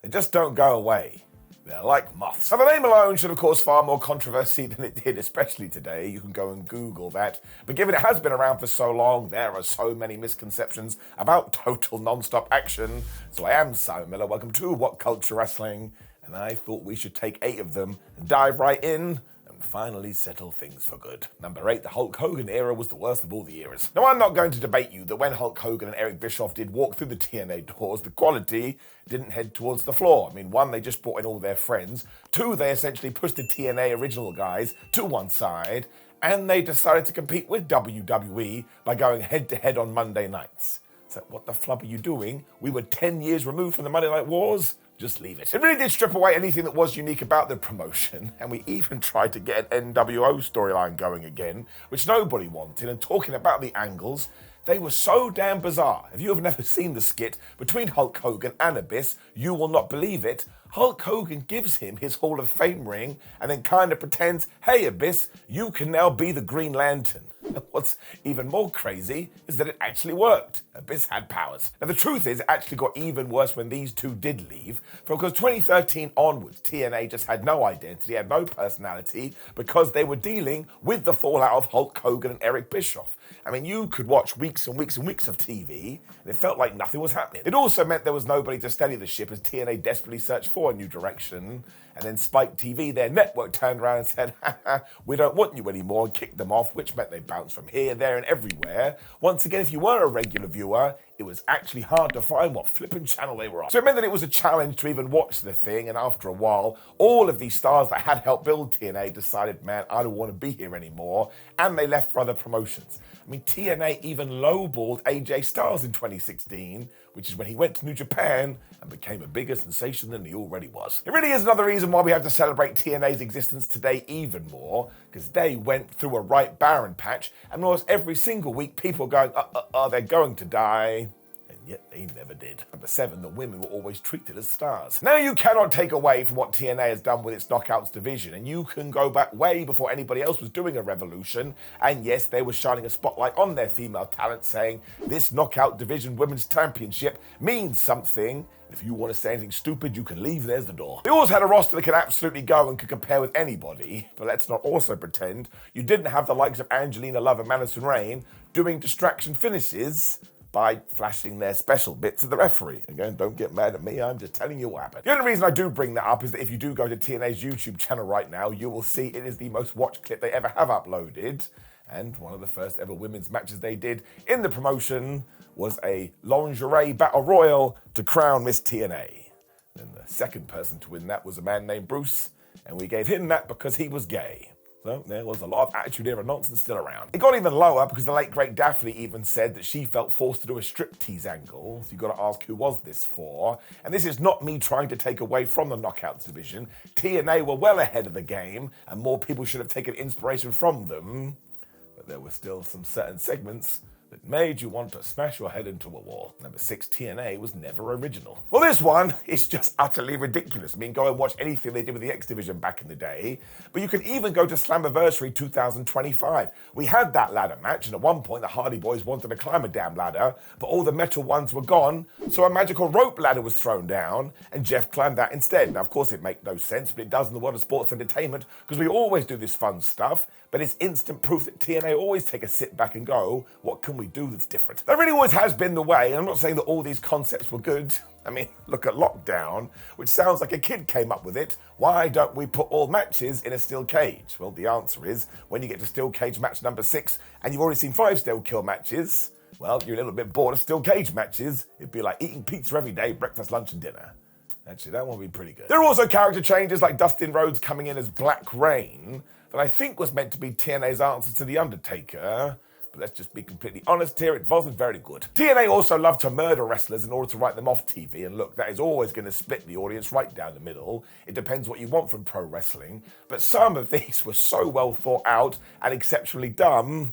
They just don't go away. They're like moths. Now, the name alone should have caused far more controversy than it did, especially today. You can go and Google that. But given it has been around for so long, there are so many misconceptions about total non-stop action. So I am Simon Miller. Welcome to WhatCulture Wrestling. And I thought we should take 8 of them and dive right in and finally settle things for good. Number 8, the Hulk Hogan era was the worst of all the eras. Now, I'm not going to debate you that when Hulk Hogan and Eric Bischoff did walk through the TNA doors, the quality didn't head towards the floor. I mean, 1, they just brought in all their friends. 2, they essentially pushed the TNA original guys to one side, and they decided to compete with WWE by going head-to-head on Monday nights. So what the flub are you doing? We were 10 years removed from the Monday Night Wars. Just leave it. It really did strip away anything that was unique about the promotion, and we even tried to get an NWO storyline going again, which nobody wanted, and talking about the angles, they were so damn bizarre. If you have never seen the skit between Hulk Hogan and Abyss, you will not believe it. Hulk Hogan gives him his Hall of Fame ring and then kind of pretends, hey Abyss, you can now be the Green Lantern. And what's even more crazy is that it actually worked. Abyss had powers. Now the truth is, it actually got even worse when these two did leave, because 2013 onwards, TNA just had no identity, had no personality, because they were dealing with the fallout of Hulk Hogan and Eric Bischoff. I mean, you could watch weeks and weeks and weeks of TV, and it felt like nothing was happening. It also meant there was nobody to steady the ship as TNA desperately searched for a new direction, and then Spike TV, their network, turned around and said, we don't want you anymore, and kicked them off, which meant they bounced from here, there, and everywhere. Once again, if you were a regular viewer, it was actually hard to find what flipping channel they were on. So it meant that it was a challenge to even watch the thing, and after a while, all of these stars that had helped build TNA decided, man, I don't want to be here anymore, and they left for other promotions. I mean, TNA even lowballed AJ Styles in 2016, which is when he went to New Japan and became a bigger sensation than he already was. It really is another reason why we have to celebrate TNA's existence today even more, because they went through a right barren patch, and almost every single week people going, they're going to die. Yet they never did. Number 7, the women were always treated as stars. Now, you cannot take away from what TNA has done with its Knockouts division, and you can go back way before anybody else was doing a revolution, and yes, they were shining a spotlight on their female talent, saying, this Knockout division women's championship means something. If you want to say anything stupid, you can leave, there's the door. They always had a roster that could absolutely go and could compare with anybody, but let's not also pretend you didn't have the likes of Angelina Love and Madison Rayne doing distraction finishes by flashing their special bits at the referee. Again, don't get mad at me, I'm just telling you what happened. The only reason I do bring that up is that if you do go to TNA's YouTube channel right now, you will see it is the most watched clip they ever have uploaded, and one of the first ever women's matches they did in the promotion was a lingerie battle royal to crown Miss TNA. And the second person to win that was a man named Bruce, and we gave him that because he was gay. So there was a lot of attitude era nonsense still around. It got even lower because the late great Daphne even said that she felt forced to do a striptease angle. So you've got to ask, who was this for? And this is not me trying to take away from the Knockouts division. TNA were well ahead of the game, and more people should have taken inspiration from them. But there were still some certain segments that made you want to smash your head into a wall. Number 6, TNA was never original. Well, this one is just utterly ridiculous. I mean, go and watch anything they did with the X Division back in the day, but you can even go to Slammiversary 2025. We had that ladder match, and at one point the Hardy Boys wanted to climb a damn ladder, but all the metal ones were gone, so a magical rope ladder was thrown down, and Jeff climbed that instead. Now, of course, it makes no sense, but it does in the world of sports entertainment, because we always do this fun stuff, but it's instant proof that TNA always take a sit back and go, what can we do that's different? That really always has been the way, and I'm not saying that all these concepts were good. I mean, look at Lockdown, which sounds like a kid came up with it. Why don't we put all matches in a steel cage? Well, the answer is, when you get to steel cage match number 6, and you've already seen 5 steel kill matches, well, you're a little bit bored of steel cage matches. It'd be like eating pizza every day, breakfast, lunch, and dinner. Actually, that one would be pretty good. There are also character changes like Dustin Rhodes coming in as Black Rain, that I think was meant to be TNA's answer to The Undertaker, but let's just be completely honest here, it wasn't very good. TNA also loved to murder wrestlers in order to write them off TV, and look, that is always going to split the audience right down the middle. It depends what you want from pro wrestling, but some of these were so well thought out and exceptionally dumb,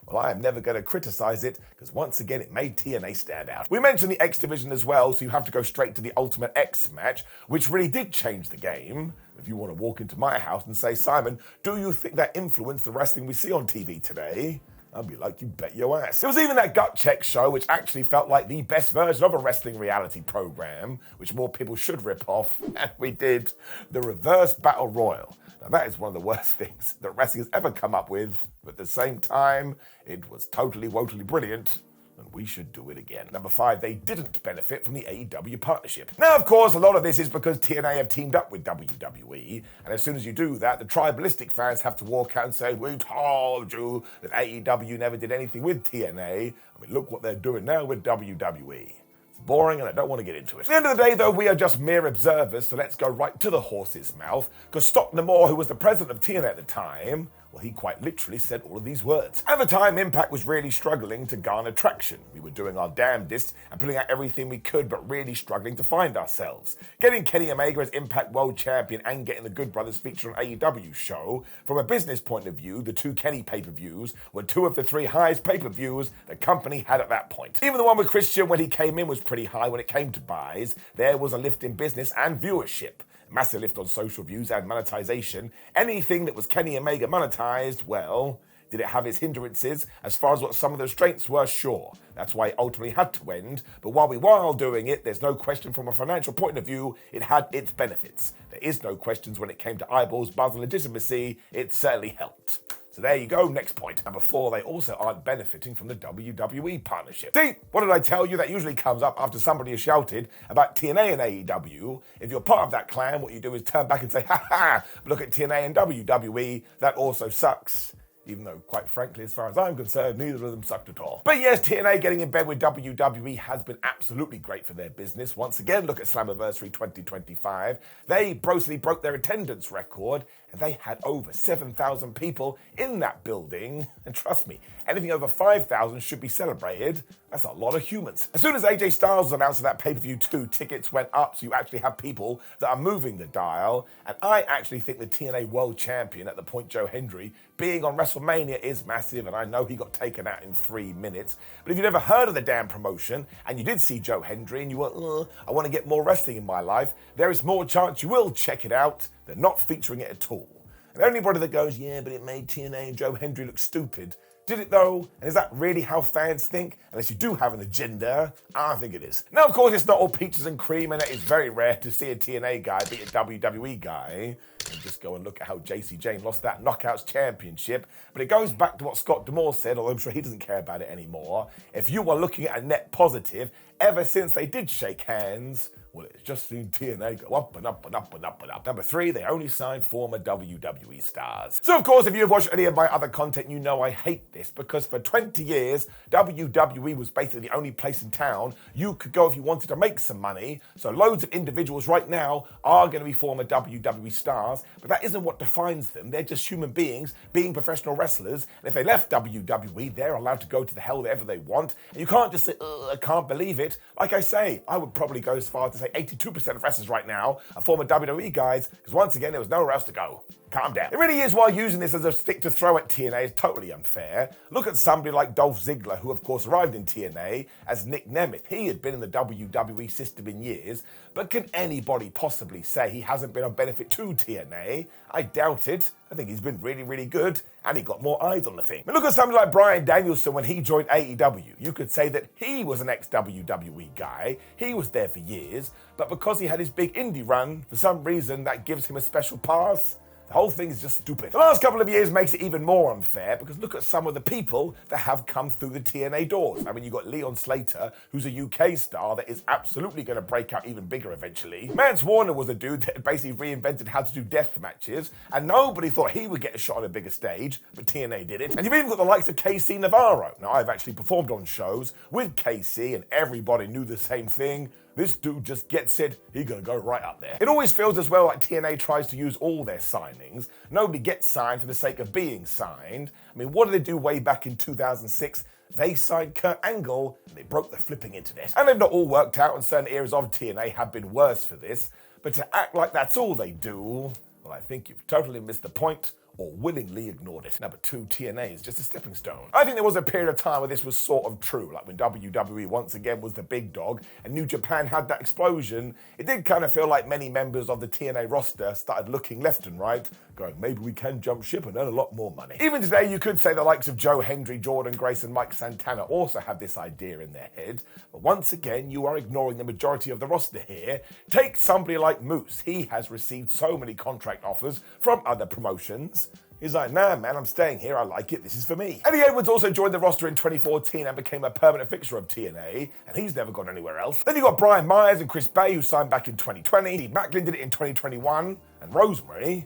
Well, I am never going to criticize it because once again it made TNA stand out. We mentioned the X Division as well, so you have to go straight to the Ultimate X match, which really did change the game. If you want to walk into my house and say, Simon, do you think that influenced the wrestling we see on TV today? I'd be like, you bet your ass. There was even that Gut Check show, which actually felt like the best version of a wrestling reality program, which more people should rip off, and we did the Reverse Battle Royal. Now that is one of the worst things that wrestling has ever come up with, but at the same time, it was totally, woefully brilliant, and we should do it again. Number 5, they didn't benefit from the AEW partnership. Now, of course, a lot of this is because TNA have teamed up with WWE, and as soon as you do that, the tribalistic fans have to walk out and say, we told you that AEW never did anything with TNA. I mean, look what they're doing now with WWE. It's boring and I don't want to get into it. At the end of the day, though, we are just mere observers, so let's go right to the horse's mouth, because Stockton Moore, who was the president of TNA at the time, well, he quite literally said all of these words. At the time, Impact was really struggling to garner traction. We were doing our damnedest and putting out everything we could, but really struggling to find ourselves. Getting Kenny Omega as Impact World Champion and getting the Good Brothers featured on AEW's show, from a business point of view, the 2 Kenny pay-per-views were 2 of the 3 highest pay-per-views the company had at that point. Even the one with Christian when he came in was pretty high when it came to buys. There was a lift in business and viewership. Massive lift on social views and monetization. Anything that was Kenny Omega monetized, well, did it have its hindrances? As far as what some of the strengths were, sure. That's why it ultimately had to end. But while we were doing it, there's no question from a financial point of view, it had its benefits. There is no questions when it came to eyeballs, buzz, and legitimacy. It certainly helped. So there you go, next point. Number 4, they also aren't benefiting from the WWE partnership. See, what did I tell you? That usually comes up after somebody has shouted about TNA and AEW. If you're part of that clan, what you do is turn back and say, ha ha, look at TNA and WWE, that also sucks. Even though, quite frankly, as far as I'm concerned, neither of them sucked at all. But yes, TNA getting in bed with WWE has been absolutely great for their business. Once again, look at Slammiversary 2025. They grossly broke their attendance record, and they had over 7,000 people in that building. And trust me, anything over 5,000 should be celebrated. That's a lot of humans. As soon as AJ Styles announced that pay-per-view 2 tickets went up, so you actually have people that are moving the dial. And I actually think the TNA World Champion, at the point Joe Hendry, being on WrestleMania is massive, and I know he got taken out in 3 minutes. But if you've never heard of the damn promotion, and you did see Joe Hendry, and you were, I want to get more wrestling in my life, there is more chance you will check it out than not featuring it at all. And anybody that goes, yeah, but it made TNA and Joe Hendry look stupid. Did it though? And is that really how fans think? Unless you do have an agenda, I don't think it is. Now, of course, it's not all peaches and cream, and it is very rare to see a TNA guy beat a WWE guy. And just go and look at how JC Jane lost that Knockouts Championship. But it goes back to what Scott D'Amore said, although I'm sure he doesn't care about it anymore. If you are looking at a net positive, ever since they did shake hands, well, it's just seen TNA go up and up and up and up and up. Number 3, they only signed former WWE stars. So, of course, if you've watched any of my other content, you know I hate this, because for 20 years, WWE was basically the only place in town you could go if you wanted to make some money. So loads of individuals right now are going to be former WWE stars, but that isn't what defines them. They're just human beings being professional wrestlers, and if they left WWE, they're allowed to go to the hell wherever they want, and you can't just say, I can't believe it. Like I say, I would probably go as far to say 82% of wrestlers right now are former WWE guys, because once again, there was nowhere else to go. Calm down. It really is why using this as a stick to throw at TNA is totally unfair. Look at somebody like Dolph Ziggler, who of course arrived in TNA as Nick Nemeth. He had been in the WWE system in years, but can anybody possibly say he hasn't been of benefit to TNA? I doubt it. I think he's been really, really good, and he got more eyes on the thing. But look at somebody like Bryan Danielson when he joined AEW. You could say that he was an ex-WWE guy. He was there for years, but because he had his big indie run, for some reason that gives him a special pass. The whole thing is just stupid. The last couple of years makes it even more unfair, because look at some of the people that have come through the TNA doors. I mean, you've got Leon Slater, who's a UK star that is absolutely going to break out even bigger eventually. Mance Warner was a dude that basically reinvented how to do death matches, and nobody thought he would get a shot on a bigger stage, but TNA did it. And you've even got the likes of KC Navarro. Now, I've actually performed on shows with KC, and everybody knew the same thing. This dude just gets it, he's gonna go right up there. It always feels as well like TNA tries to use all their signings. Nobody gets signed for the sake of being signed. I mean, what did they do way back in 2006? They signed Kurt Angle, and they broke the flipping internet. And they've not all worked out, and certain eras of TNA have been worse for this. But to act like that's all they do, well, I think you've totally missed the point or willingly ignored it. Number 2, TNA is just a stepping stone. I think there was a period of time where this was sort of true, like when WWE once again was the big dog and New Japan had that explosion. It did kind of feel like many members of the TNA roster started looking left and right, going, maybe we can jump ship and earn a lot more money. Even today, you could say the likes of Joe Hendry, Jordan Grace, and Mike Santana also have this idea in their head. But once again, you are ignoring the majority of the roster here. Take somebody like Moose. He has received so many contract offers from other promotions. He's like, nah, man, I'm staying here. I like it. This is for me. Eddie Edwards also joined the roster in 2014 and became a permanent fixture of TNA, and he's never gone anywhere else. Then you got Brian Myers and Chris Bay, who signed back in 2020. Steve Macklin did it in 2021, and Rosemary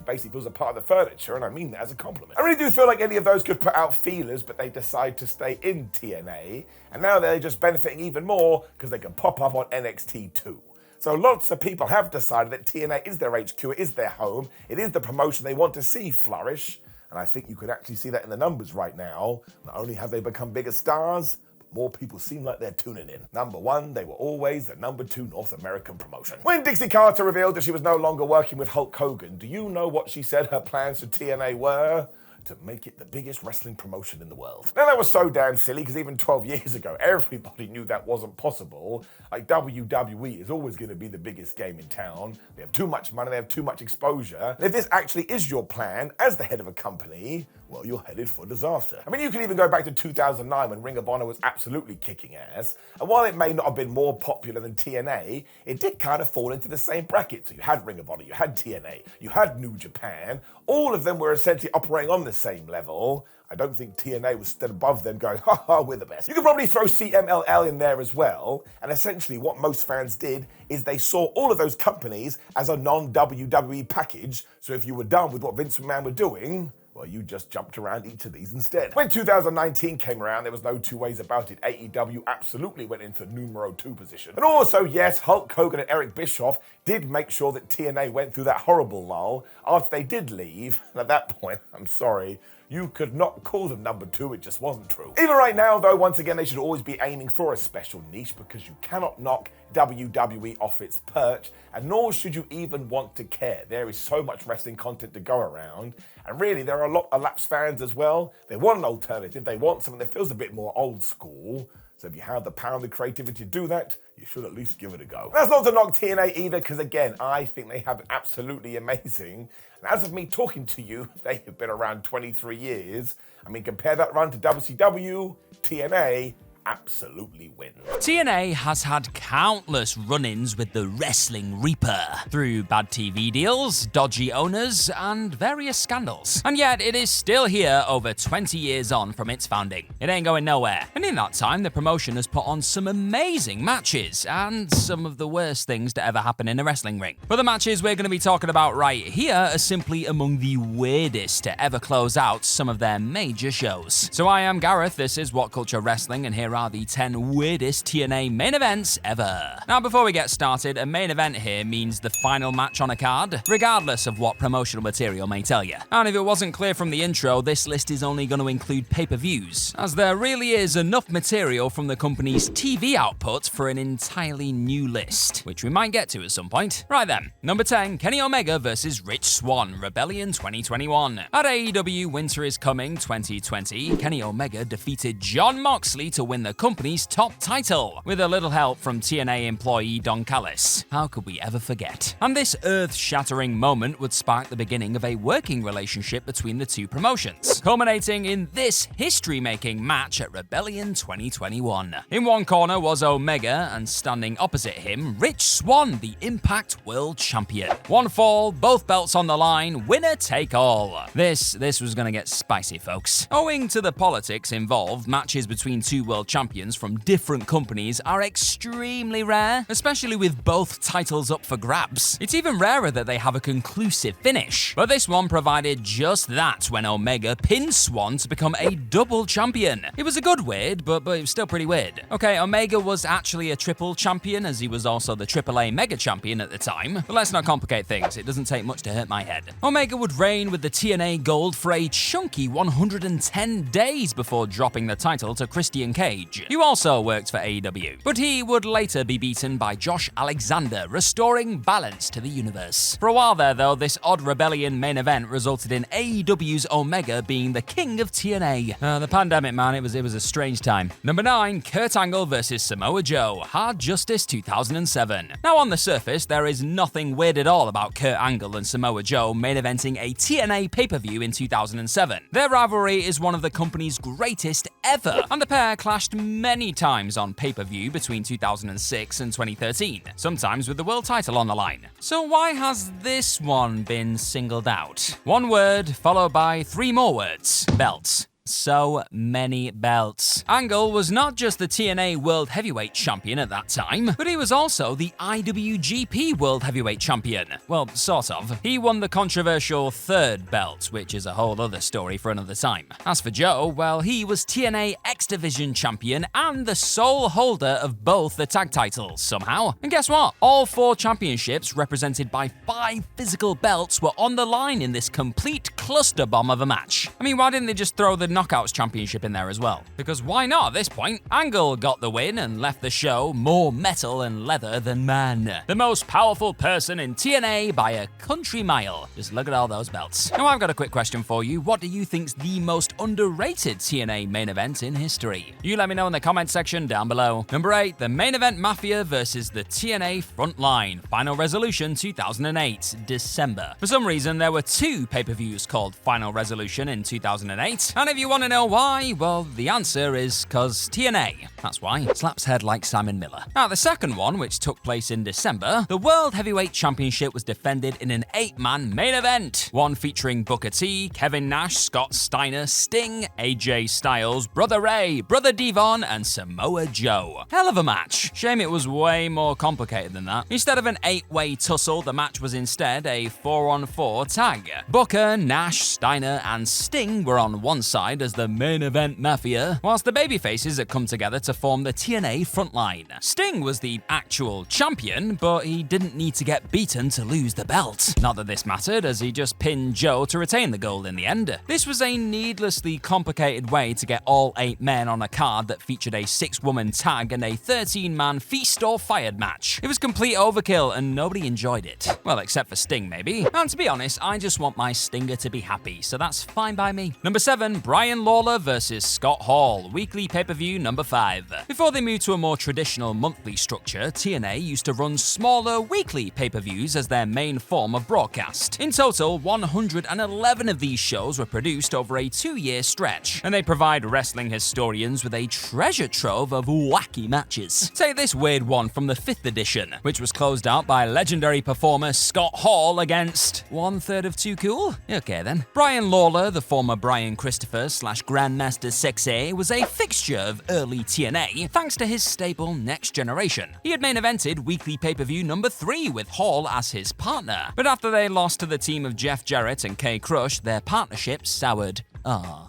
basically feels a part of the furniture, and I mean that as a compliment. I really do feel like any of those could put out feelers, but they decide to stay in TNA, and now they're just benefiting even more because they can pop up on NXT too. So lots of people have decided that TNA is their HQ, it is their home, it is the promotion they want to see flourish, and I think you can actually see that in the numbers right now. Not only have they become bigger stars, but more people seem like they're tuning in. Number 1, they were always the number 2 North American promotion. When Dixie Carter revealed that she was no longer working with Hulk Hogan, do you know what she said her plans for TNA were? To make it the biggest wrestling promotion in the world. Now that was so damn silly because even 12 years ago, everybody knew that wasn't possible. Like WWE is always going to be the biggest game in town. They have too much money, they have too much exposure. And if this actually is your plan as the head of a company, well, you're headed for disaster. I mean, you can even go back to 2009 when Ring of Honor was absolutely kicking ass. And while it may not have been more popular than TNA, it did kind of fall into the same bracket. So you had Ring of Honor, you had TNA, you had New Japan. All of them were essentially operating on the same level. I don't think TNA was still above them going, ha ha, we're the best. You could probably throw CMLL in there as well. And essentially what most fans did is they saw all of those companies as a non-WWE package. So if you were done with what Vince McMahon were doing, well, you just jumped around each of these instead. When 2019 came around, there was no two ways about it. AEW absolutely went into numero 2 position. And also, yes, Hulk Hogan and Eric Bischoff did make sure that TNA went through that horrible lull after they did leave. And at that point, I'm sorry, you could not call them number 2, it just wasn't true. Even right now, though, once again, they should always be aiming for a special niche because you cannot knock WWE off its perch, and nor should you even want to care. There is so much wrestling content to go around, and really, there are a lot of lapsed fans as well. They want an alternative, they want something that feels a bit more old school. So if you have the power and the creativity to do that, you should at least give it a go. That's not to knock TNA either, because again, I think they have absolutely amazing. And as of me talking to you, they have been around 23 years. I mean, compare that run to WCW, TNA absolutely wins. TNA has had countless run-ins with the Wrestling Reaper through bad TV deals, dodgy owners, and various scandals. And yet, it is still here over 20 years on from its founding. It ain't going nowhere. And in that time, the promotion has put on some amazing matches and some of the worst things to ever happen in a wrestling ring. But the matches we're going to be talking about right here are simply among the weirdest to ever close out some of their major shows. So I am Gareth, this is WhatCulture Wrestling, and here are the 10 weirdest TNA main events ever. Now, before we get started, a main event here means the final match on a card, regardless of what promotional material may tell you. And if it wasn't clear from the intro, this list is only going to include pay-per-views, as there really is enough material from the company's TV output for an entirely new list, which we might get to at some point. Right then, number 10, Kenny Omega vs. Rich Swann, Rebellion 2021. At AEW Winter is Coming 2020, Kenny Omega defeated Jon Moxley to win the company's top title, with a little help from TNA employee Don Callis. How could we ever forget? And this earth-shattering moment would spark the beginning of a working relationship between the two promotions, culminating in this history-making match at Rebellion 2021. In one corner was Omega, and standing opposite him, Rich Swann, the Impact World Champion. One fall, both belts on the line, winner take all. This was gonna get spicy, folks. Owing to the politics involved, matches between two world champions from different companies are extremely rare, especially with both titles up for grabs. It's even rarer that they have a conclusive finish. But this one provided just that when Omega pinned Swann to become a double champion. It was a good weird, but it was still pretty weird. Okay, Omega was actually a triple champion, as he was also the AAA Mega Champion at the time. But let's not complicate things, it doesn't take much to hurt my head. Omega would reign with the TNA Gold for a chunky 110 days before dropping the title to Christian Cage Page, who also worked for AEW. But he would later be beaten by Josh Alexander, restoring balance to the universe. For a while there, though, this odd rebellion main event resulted in AEW's Omega being the king of TNA. The pandemic, man, it was a strange time. Number 9, Kurt Angle versus Samoa Joe, Hard Justice 2007. Now, on the surface, there is nothing weird at all about Kurt Angle and Samoa Joe main eventing a TNA pay-per-view in 2007. Their rivalry is one of the company's greatest ever, and the pair clashed many times on pay-per-view between 2006 and 2013, sometimes with the world title on the line. So why has this one been singled out? One word followed by 3 more words: belts. So many belts. Angle was not just the TNA World Heavyweight Champion at that time, but he was also the IWGP World Heavyweight Champion. Well, sort of. He won the controversial 3rd belt, which is a whole other story for another time. As for Joe, well, he was TNA X-Division Champion and the sole holder of both the tag titles, somehow. And guess what? All 4 championships, represented by 5 physical belts, were on the line in this complete cluster bomb of a match. I mean, why didn't they just throw the Knockouts Championship in there as well? Because why not at this point? Angle got the win and left the show more metal and leather than man. The most powerful person in TNA by a country mile. Just look at all those belts. Now, I've got a quick question for you. What do you think's the most underrated TNA main event in history? You let me know in the comment section down below. Number 8, the Main Event Mafia versus the TNA Frontline. Final Resolution 2008, December. For some reason, there were 2 pay-per-views called Final Resolution in 2008, and if you want to know why, well, the answer is cause TNA. That's why. Slaps head like Simon Miller. Now, the second one, which took place in December, the World Heavyweight Championship was defended in an 8-man main event. One featuring Booker T, Kevin Nash, Scott Steiner, Sting, AJ Styles, Brother Ray, Brother Devon, and Samoa Joe. Hell of a match. Shame it was way more complicated than that. Instead of an 8-way tussle, the match was instead a 4-on-4 tag. Booker, Nash, Steiner, and Sting were on one side as the Main Event Mafia, whilst the babyfaces had come together to form the TNA Frontline. Sting was the actual champion, but he didn't need to get beaten to lose the belt. Not that this mattered, as he just pinned Joe to retain the gold in the end. This was a needlessly complicated way to get all 8 men on a card that featured a 6-woman tag and a 13-man feast or fired match. It was complete overkill and nobody enjoyed it. Well, except for Sting, maybe. And to be honest, I just want my Stinger to be happy, so that's fine by me. Number 7, Brian Lawler versus Scott Hall, weekly pay-per-view number 5. Before they moved to a more traditional monthly structure, TNA used to run smaller weekly pay-per-views as their main form of broadcast. In total, 111 of these shows were produced over a 2-year stretch, and they provide wrestling historians with a treasure trove of wacky matches. Take this weird one from the 5th edition, which was closed out by legendary performer Scott Hall against 1/3 of Too Cool? Okay then. Brian Lawler, the former Brian Christopher / Grandmaster Sexay, was a fixture of early TNA thanks to his stable Next Generation. He had main evented weekly pay-per-view number 3 with Hall as his partner, but after they lost to the team of Jeff Jarrett and K Crush, their partnership soured.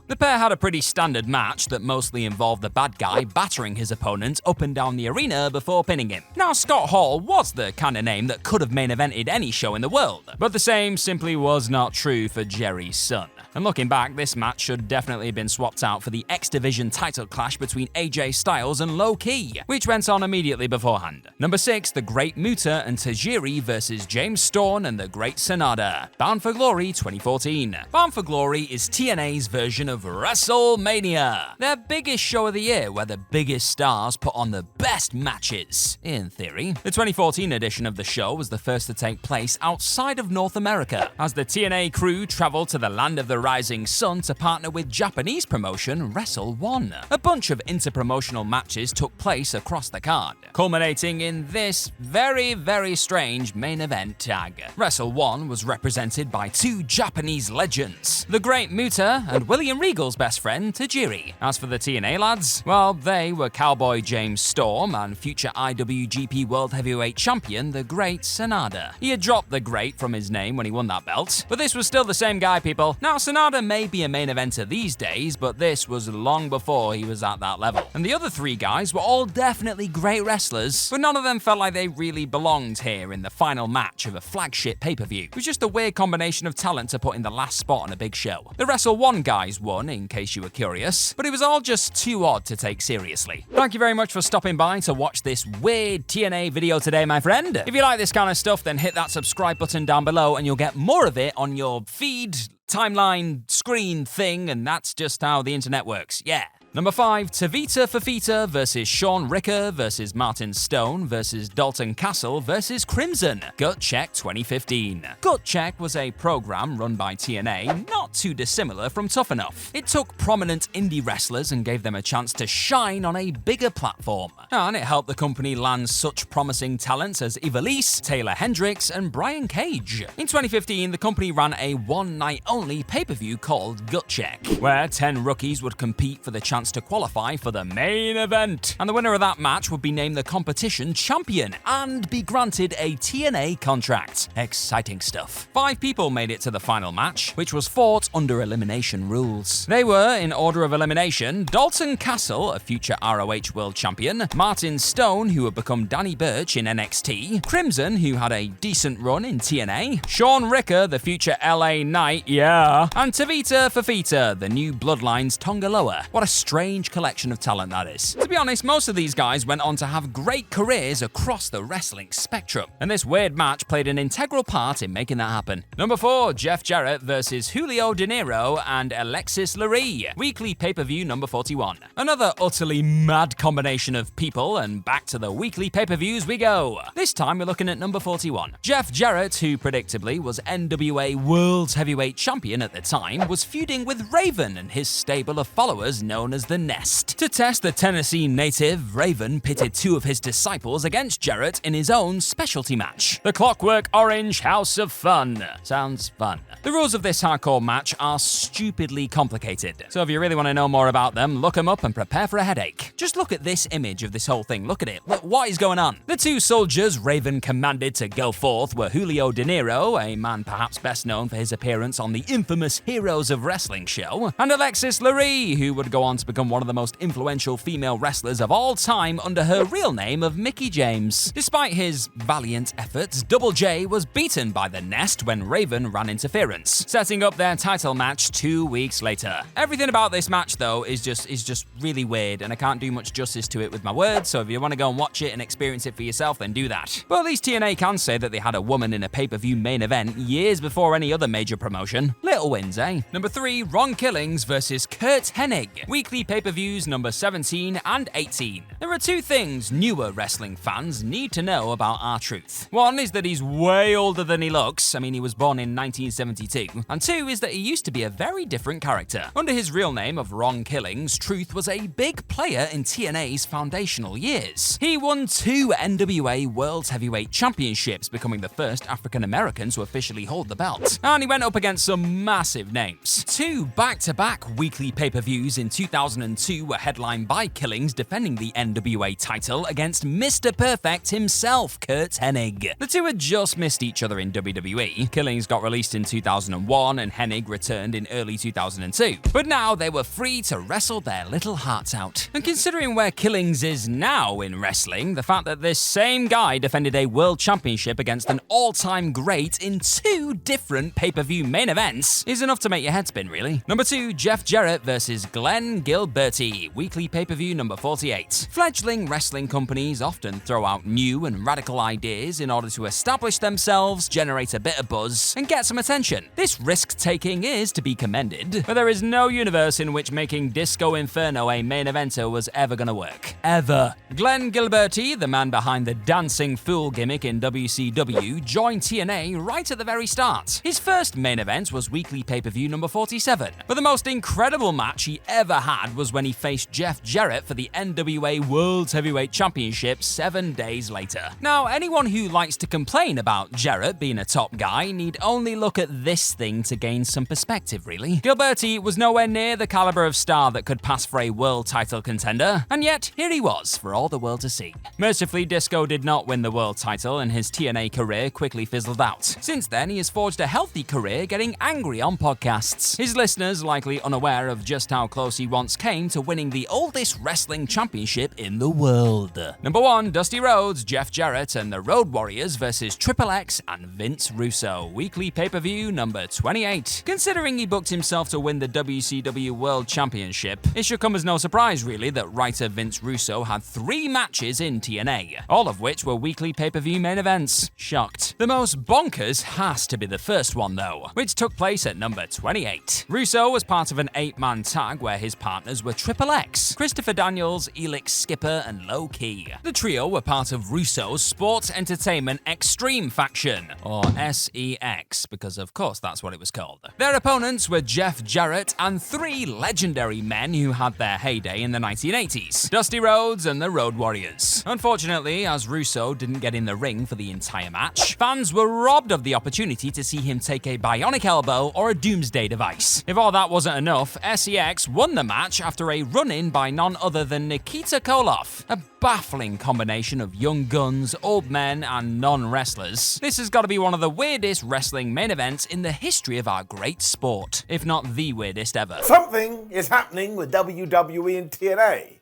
The pair had a pretty standard match that mostly involved the bad guy battering his opponent up and down the arena before pinning him. Now, Scott Hall was the kind of name that could have main evented any show in the world, but the same simply was not true for Jerry's son. And looking back, this match should definitely have been swapped out for the X-Division title clash between AJ Styles and Low Ki, which went on immediately beforehand. Number 6, the Great Muta and Tajiri versus James Storm and the Great Sonata, Bound for Glory 2014. Bound for Glory is TNA's version of WrestleMania, their biggest show of the year where the biggest stars put on the best matches, in theory. The 2014 edition of the show was the first to take place outside of North America, as the TNA crew traveled to the land of the rising sun to partner with Japanese promotion Wrestle One. A bunch of inter-promotional matches took place across the card, culminating in this very, very strange main event tag. Wrestle One was represented by 2 Japanese legends, the Great Muta and William Regal's best friend Tajiri. As for the TNA lads, well, they were Cowboy James Storm and future IWGP World Heavyweight Champion the Great Sonata. He had dropped the Great from his name when he won that belt, but this was still the same guy, people. Now, Sonata may be a main eventer these days, but this was long before he was at that level. And the other 3 guys were all definitely great wrestlers, but none of them felt like they really belonged here in the final match of a flagship pay-per-view. It was just a weird combination of talent to put in the last spot on a big show. The Wrestle One One guys won, in case you were curious, but it was all just too odd to take seriously. Thank you very much for stopping by to watch this weird TNA video today, my friend. If you like this kind of stuff, then hit that subscribe button down below and you'll get more of it on your feed, timeline, screen thing, and that's just how the internet works. Yeah. Number 5, Tavita Fafita versus Sean Ricker versus Martin Stone versus Dalton Castle versus Crimson. Gut Check 2015. Gut Check was a program run by TNA, not too dissimilar from Tough Enough. It took prominent indie wrestlers and gave them a chance to shine on a bigger platform. And it helped the company land such promising talents as Ivelisse, Taylor Hendricks, and Brian Cage. In 2015, the company ran a one-night-only pay-per-view called Gut Check, where 10 rookies would compete for the chance to qualify for the main event. And the winner of that match would be named the competition champion and be granted a TNA contract. Exciting stuff. 5 people made it to the final match, which was fought under elimination rules. They were, in order of elimination, Dalton Castle, a future ROH World Champion, Martin Stone, who had become Danny Burch in NXT, Crimson, who had a decent run in TNA, Sean Ricker, the future LA Knight, yeah, and Tavita Fafita, the new Bloodlines Tongaloa. What a strange collection of talent that is. To be honest, most of these guys went on to have great careers across the wrestling spectrum, and this weird match played an integral part in making that happen. Number 4, Jeff Jarrett versus Julio De Niro and Alexis Lurie. Weekly pay-per-view number 41. Another utterly mad combination of people, and back to the weekly pay-per-views we go. This time we're looking at number 41. Jeff Jarrett, who predictably was NWA World Heavyweight Champion at the time, was feuding with Raven and his stable of followers known as the Nest. To test the Tennessee native, Raven pitted 2 of his disciples against Jarrett in his own specialty match, the Clockwork Orange House of Fun. Sounds fun. The rules of this hardcore match are stupidly complicated, so if you really want to know more about them, look them up and prepare for a headache. Just look at this image of this whole thing. Look at it. Look, what is going on? The 2 soldiers Raven commanded to go forth were Julio De Niro, a man perhaps best known for his appearance on the infamous Heroes of Wrestling show, and Alexis Lurie, who would go on to become one of the most influential female wrestlers of all time under her real name of Mickie James. Despite his valiant efforts, Double J was beaten by the Nest when Raven ran interference, setting up their title match 2 weeks later. Everything about this match, though, is just really weird, and I can't do much justice to it with my words, so if you want to go and watch it and experience it for yourself, then do that. But at least TNA can say that they had a woman in a pay-per-view main event years before any other major promotion. Little wins, eh? Number 3, Ron Killings versus Kurt Hennig. Weekly pay-per-views number 17 and 18. There are 2 things newer wrestling fans need to know about R-Truth. One is that he's way older than he looks. I mean, he was born in 1972. And 2 is that he used to be a very different character. Under his real name of Ron Killings, Truth was a big player in TNA's foundational years. He won 2 NWA World Heavyweight Championships, becoming the first African-American to officially hold the belt. And he went up against some massive names. 2 back-to-back weekly pay-per-views in 2002 were headlined by Killings defending the NWA title against Mr. Perfect himself, Kurt Hennig. The 2 had just missed each other in WWE. Killings got released in 2001 and Hennig returned in early 2002. But now they were free to wrestle their little hearts out. And considering where Killings is now in wrestling, the fact that this same guy defended a world championship against an all-time great in 2 different pay-per-view main events is enough to make your head spin, really. Number 2, Jeff Jarrett versus Glenn Gilberti. Weekly pay-per-view number 48. Fledgling wrestling companies often throw out new and radical ideas in order to establish themselves, generate a bit of buzz, and get some attention. This risk-taking is to be commended, but there is no universe in which making Disco Inferno a main eventer was ever gonna work. Ever. Glenn Gilberti, the man behind the Dancing Fool gimmick in WCW, joined TNA right at the very start. His first main event was weekly pay-per-view number 47, but the most incredible match he ever had was when he faced Jeff Jarrett for the NWA World Heavyweight Championship 7 days later. Now, anyone who likes to complain about Jarrett being a top guy need only look at this thing to gain some perspective, really. Gilberti was nowhere near the caliber of star that could pass for a world title contender, and yet here he was for all the world to see. Mercifully, Disco did not win the world title, and his TNA career quickly fizzled out. Since then, he has forged a healthy career getting angry on podcasts. His listeners, likely unaware of just how close he once came to winning the oldest wrestling championship in the world. Number 1, Dusty Rhodes, Jeff Jarrett, and the Road Warriors versus Triple X and Vince Russo. Weekly pay-per-view number 28. Considering he booked himself to win the WCW World Championship, it should come as no surprise really that writer Vince Russo had 3 matches in TNA, all of which were weekly pay-per-view main events. Shocked. The most bonkers has to be the first one though, which took place at number 28. Russo was part of an 8-man tag where his partners were Triple X, Christopher Daniels, Elix Skipper, and Low Key. The trio were part of Russo's Sports Entertainment Extreme faction, or SEX, because of course that's what it was called. Their opponents were Jeff Jarrett and 3 legendary men who had their heyday in the 1980s, Dusty Rhodes and the Road Warriors. Unfortunately, as Russo didn't get in the ring for the entire match, fans were robbed of the opportunity to see him take a bionic elbow or a doomsday device. If all that wasn't enough, SEX won the match after a run-in by none other than Nikita Koloff. A baffling combination of young guns, old men, and non-wrestlers. This has got to be one of the weirdest wrestling main events in the history of our great sport, if not the weirdest ever. Something is happening with WWE and TNA.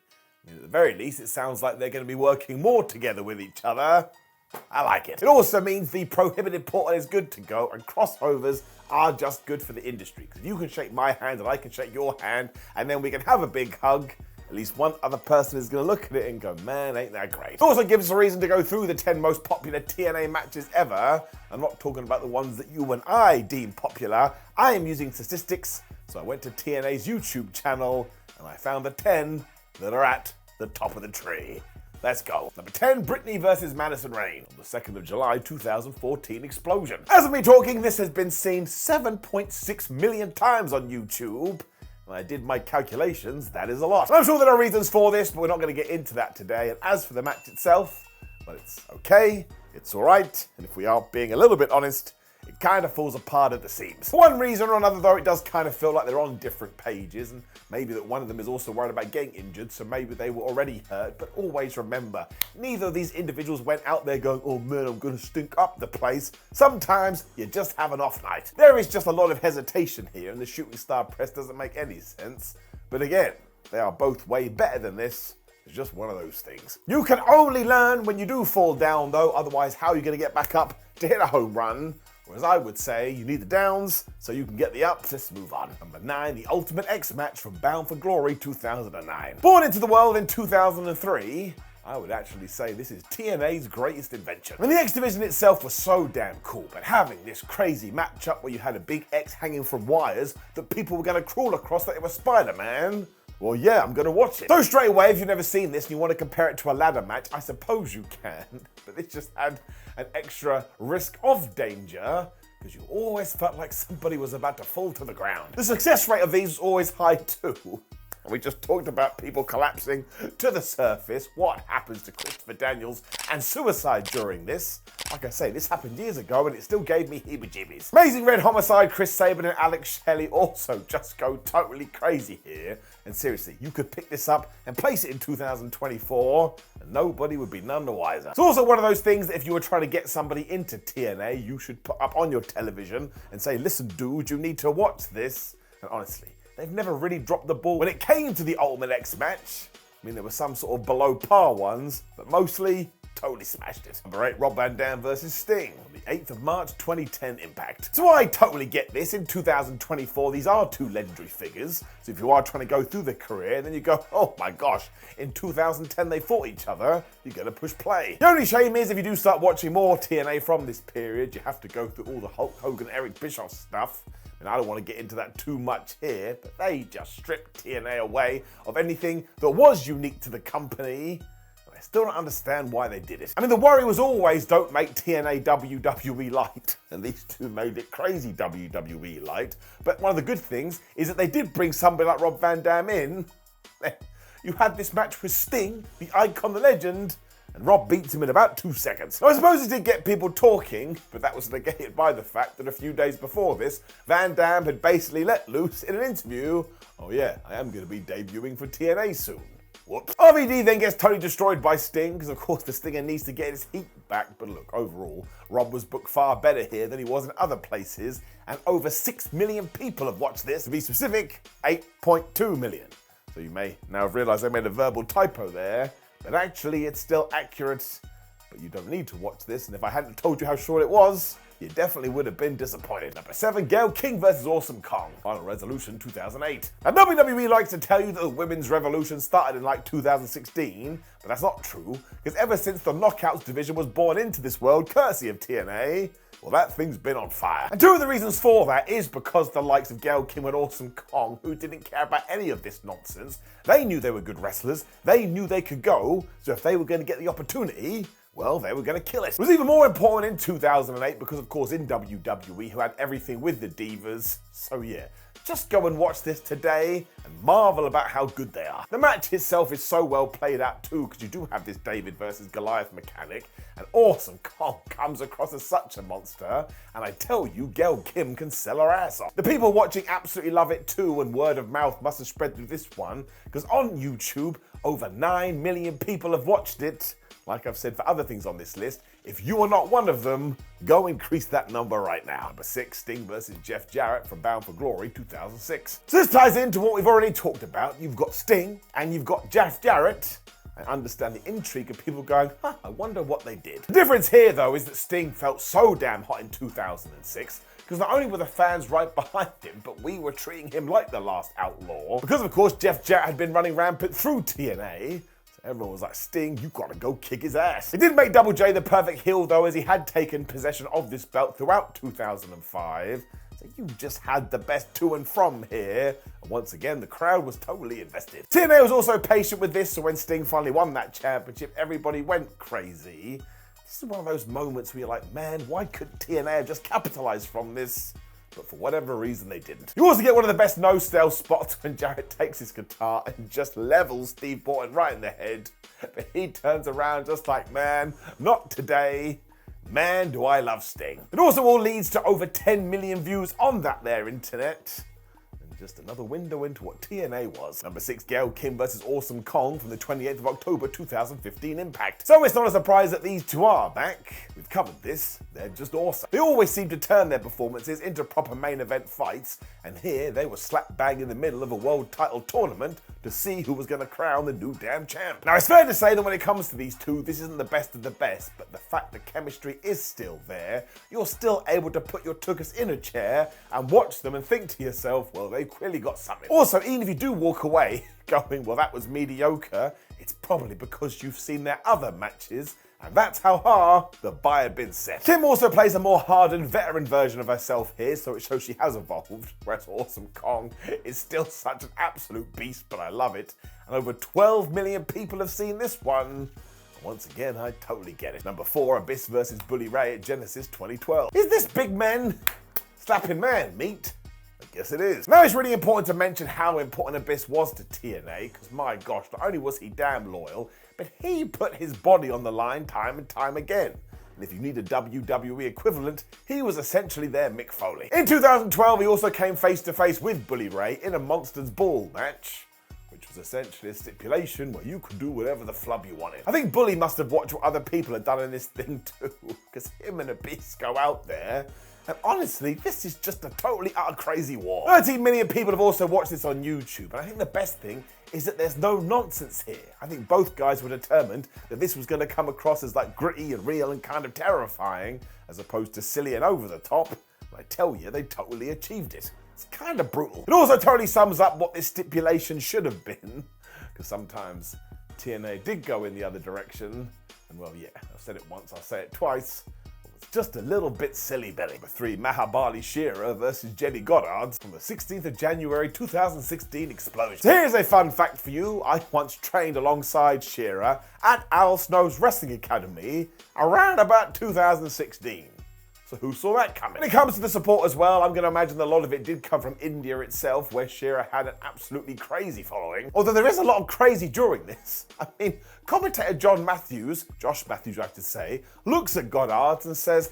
At the very least, it sounds like they're going to be working more together with each other. I like it. It also means the prohibited portal is good to go, and crossovers are just good for the industry. Because you can shake my hand and I can shake your hand, and then we can have a big hug. At least one other person is going to look at it and go, man, ain't that great. It also gives us a reason to go through the 10 most popular TNA matches ever. I'm not talking about the ones that you and I deem popular. I am using statistics, so I went to TNA's YouTube channel and I found the 10 that are at the top of the tree. Let's go. Number 10, Britney versus Madison Rayne on the 2nd of July 2014 explosion. As of me talking, this has been seen 7.6 million times on YouTube. When I did my calculations, that is a lot. I'm sure there are reasons for this, but we're not going to get into that today. And as for the match itself, well, it's okay, it's alright, and if we are being a little bit honest, it kind of falls apart at the seams. For one reason or another, though, it does kind of feel like they're on different pages, and maybe that one of them is also worried about getting injured, so maybe they were already hurt. But always remember, neither of these individuals went out there going, oh man, I'm gonna stink up the place. Sometimes you just have an off night. There is just a lot of hesitation here, and the shooting star press doesn't make any sense. But again, they are both way better than this. It's just one of those things. You can only learn when you do fall down, though, otherwise how are you gonna get back up to hit a home run? Whereas I would say you need the downs so you can get the ups. Let's move on. Number 9, the Ultimate X match from Bound for Glory 2009. Born into the world in 2003, I would actually say this is TNA's greatest invention. I mean, the X division itself was so damn cool, but having this crazy matchup where you had a big X hanging from wires that people were going to crawl across like it was Spider-Man, well, yeah, I'm going to watch it. So straight away, if you've never seen this and you want to compare it to a ladder match, I suppose you can. But this just had an extra risk of danger because you always felt like somebody was about to fall to the ground. The success rate of these was always high too. And we just talked about people collapsing to the surface. What happens to Christopher Daniels and suicide during this? Like I say, this happened years ago and it still gave me heebie-jeebies. Amazing Red Homicide, Chris Sabin and Alex Shelley also just go totally crazy here. And seriously, you could pick this up and place it in 2024 and nobody would be none the wiser. It's also one of those things that if you were trying to get somebody into TNA, you should put up on your television and say, listen dude, you need to watch this. And honestly, they've never really dropped the ball when it came to the Ultimate X match. I mean, there were some sort of below par ones, but mostly totally smashed it. Number 8, Rob Van Dam versus Sting on the 8th of March 2010 Impact. So I totally get this. In 2024, these are two legendary figures. So if you are trying to go through their career, then you go, oh my gosh, in 2010 they fought each other, you're gonna push play. The only shame is if you do start watching more TNA from this period, you have to go through all the Hulk Hogan, Eric Bischoff stuff. And I don't want to get into that too much here, but they just stripped TNA away of anything that was unique to the company. I still don't understand why they did it. I mean, the worry was always don't make TNA WWE light. And these two made it crazy WWE light. But one of the good things is that they did bring somebody like Rob Van Dam in. You had this match with Sting, the icon, the legend, and Rob beats him in about 2 seconds. Now, I suppose it did get people talking, but that was negated by the fact that a few days before this, Van Dam had basically let loose in an interview, oh yeah, I am going to be debuting for TNA soon. Whoops. RVD then gets totally destroyed by Sting, because of course the Stinger needs to get his heat back, but look, overall, Rob was booked far better here than he was in other places, and over 6 million people have watched this. To be specific, 8.2 million. So you may now have realized I made a verbal typo there, but actually it's still accurate. But you don't need to watch this, and if I hadn't told you how short it was, you definitely would have been disappointed. Number 7, Gail King vs. Awesome Kong. Final Resolution 2008. Now WWE likes to tell you that the women's revolution started in like 2016, but that's not true, because ever since the Knockouts division was born into this world, courtesy of TNA, well, that thing's been on fire. And two of the reasons for that is because the likes of Gail Kim and Awesome Kong, who didn't care about any of this nonsense, they knew they were good wrestlers, they knew they could go, so if they were going to get the opportunity, well, they were going to kill it. It was even more important in 2008 because, of course, in WWE, who had everything with the divas, so yeah. Just go and watch this today and marvel about how good they are. The match itself is so well played out too, because you do have this David versus Goliath mechanic, and Awesome Kong comes across as such a monster, and I tell you, Gail Kim can sell her ass off. The people watching absolutely love it too, and word of mouth must have spread through this one, because on YouTube, over 9 million people have watched it. Like I've said for other things on this list, if you are not one of them, go increase that number right now. Number 6, Sting versus Jeff Jarrett from Bound for Glory 2006. So this ties into what we've already talked about. You've got Sting and you've got Jeff Jarrett. I understand the intrigue of people going, I wonder what they did. The difference here though is that Sting felt so damn hot in 2006 because not only were the fans right behind him, but we were treating him like the last outlaw. Because of course Jeff Jarrett had been running rampant through TNA. Everyone was like, Sting, you gotta go kick his ass. It did make Double J the perfect heel though, as he had taken possession of this belt throughout 2005. So you just had the best to and from here. And once again, the crowd was totally invested. TNA was also patient with this, so when Sting finally won that championship, everybody went crazy. This is one of those moments where you're like, man, why couldn't TNA have just capitalized from this? But for whatever reason, they didn't. You also get one of the best no-sell spots when Jarrett takes his guitar and just levels Steve Borton right in the head. But he turns around just like, man, not today. Man, do I love Sting. It also all leads to over 10 million views on that there internet. Just another window into what TNA was. Number 6, Gail Kim vs. Awesome Kong from the 28th of October 2015 Impact. So it's not a surprise that these two are back. We've covered this. They're just awesome. They always seem to turn their performances into proper main event fights, and here they were slap bang in the middle of a world title tournament to see who was going to crown the new damn champ. Now it's fair to say that when it comes to these two, this isn't the best of the best, but the fact the chemistry is still there, you're still able to put your tuchus in a chair and watch them and think to yourself, well, they've clearly got something. Also, even if you do walk away going, well, that was mediocre, it's probably because you've seen their other matches, and that's how hard the bar had been set. Kim also plays a more hardened veteran version of herself here, so it shows she has evolved, whereas Awesome Kong is still such an absolute beast, but I love it. And over 12 million people have seen this one. Once again, I totally get it. Number 4, Abyss vs. Bully Ray at Genesis 2012. Is this big men slapping man meat? I guess it is. Now it's really important to mention how important Abyss was to TNA, because my gosh, not only was he damn loyal, but he put his body on the line time and time again. And if you need a WWE equivalent, he was essentially their Mick Foley. In 2012, he also came face to face with Bully Ray in a Monsters Ball match, which was essentially a stipulation where you could do whatever the flub you wanted. I think Bully must have watched what other people had done in this thing too, because him and Abyss go out there, and honestly, this is just a totally utter crazy war. 13 million people have also watched this on YouTube, and I think the best thing is that there's no nonsense here. I think both guys were determined that this was going to come across as like gritty and real and kind of terrifying, as opposed to silly and over the top. And I tell you, they totally achieved it. It's kind of brutal. It also totally sums up what this stipulation should have been, because sometimes TNA did go in the other direction, and well, yeah, I've said it once, I'll say it twice. Just a little bit silly belly. Number 3, Mahabali Shera versus Jenny Goddard from the 16th of January 2016 Explosion. So here's a fun fact for you. I once trained alongside Shera at Al Snow's Wrestling Academy around about 2016. So who saw that coming? When it comes to the support as well, I'm going to imagine a lot of it did come from India itself, where Shera had an absolutely crazy following. Although there is a lot of crazy during this. I mean, commentator Josh Matthews, I have to say, looks at Goddard and says,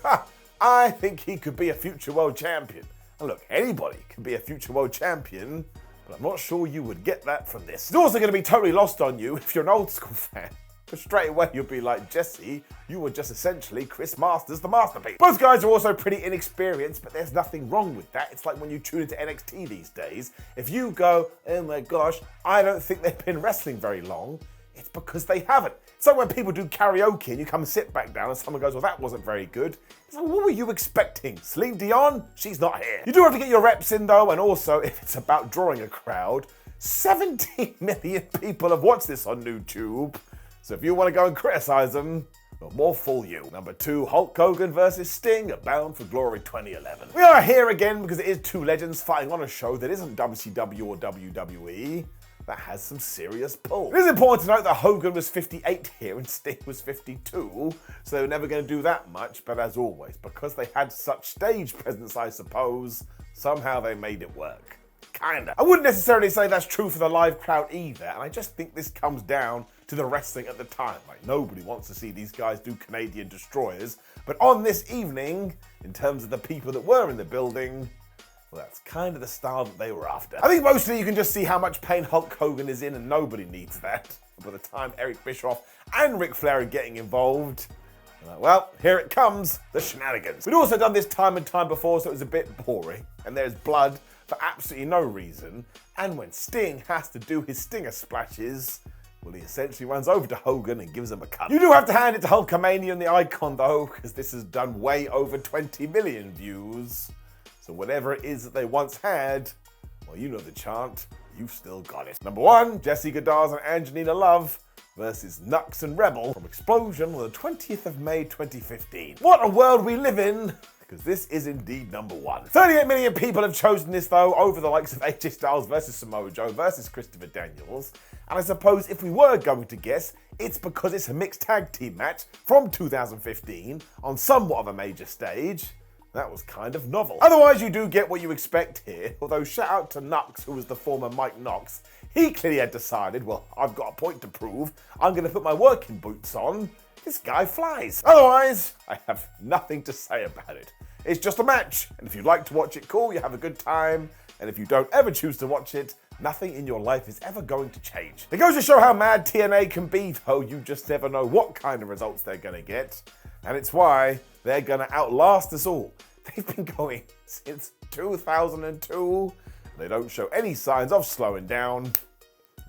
I think he could be a future world champion. And look, anybody can be a future world champion, but I'm not sure you would get that from this. It's also going to be totally lost on you if you're an old school fan, Because straight away you'll be like, Jesse, you were just essentially Chris Masters, the masterpiece. Both guys are also pretty inexperienced, but there's nothing wrong with that. It's like when you tune into NXT these days. If you go, oh my gosh, I don't think they've been wrestling very long, it's because they haven't. It's like when people do karaoke and you come and sit back down and someone goes, well, that wasn't very good. It's like, what were you expecting? Celine Dion? She's not here. You do have to get your reps in though, and also if it's about drawing a crowd, 17 million people have watched this on YouTube. So if you want to go and criticize them, well, more fool you. Number 2, Hulk Hogan versus Sting at Bound for Glory 2011. We are here again because it is two legends fighting on a show that isn't WCW or WWE. That has some serious pull. It is important to note that Hogan was 58 here and Sting was 52, so they were never going to do that much, but as always, because they had such stage presence, I suppose, somehow they made it work. Kinda. I wouldn't necessarily say that's true for the live crowd either, and I just think this comes down to the wrestling at the time. Like, nobody wants to see these guys do Canadian destroyers, but on this evening, in terms of the people that were in the building, well, that's kind of the style that they were after. I think mostly you can just see how much pain Hulk Hogan is in, and nobody needs that. By the time Eric Bischoff and Ric Flair are getting involved, well, here it comes, the shenanigans. We'd also done this time and time before, so it was a bit boring, and there's blood for absolutely no reason, and when Sting has to do his stinger splashes, well, he essentially runs over to Hogan and gives him a cut. You do have to hand it to Hulkamania and the Icon, though, because this has done way over 20 million views. So whatever it is that they once had, well, you know the chant, you've still got it. Number 1, Jesse Goddard and Angelina Love versus Nux and Rebel from Explosion on the 20th of May 2015. What a world we live in, because this is indeed number 1. 38 million people have chosen this though, over the likes of AJ Styles versus Samoa Joe versus Christopher Daniels. And I suppose if we were going to guess, it's because it's a mixed tag team match from 2015 on somewhat of a major stage. That was kind of novel. Otherwise, you do get what you expect here, although shout out to Nux, who was the former Mike Knox. He clearly had decided, well, I've got a point to prove. I'm going to put my working boots on. This guy flies. Otherwise, I have nothing to say about it. It's just a match, and if you like to watch it, cool, you have a good time. And if you don't ever choose to watch it, nothing in your life is ever going to change. It goes to show how mad TNA can be, though. You just never know what kind of results they're going to get. And it's why they're going to outlast us all. They've been going since 2002. They don't show any signs of slowing down.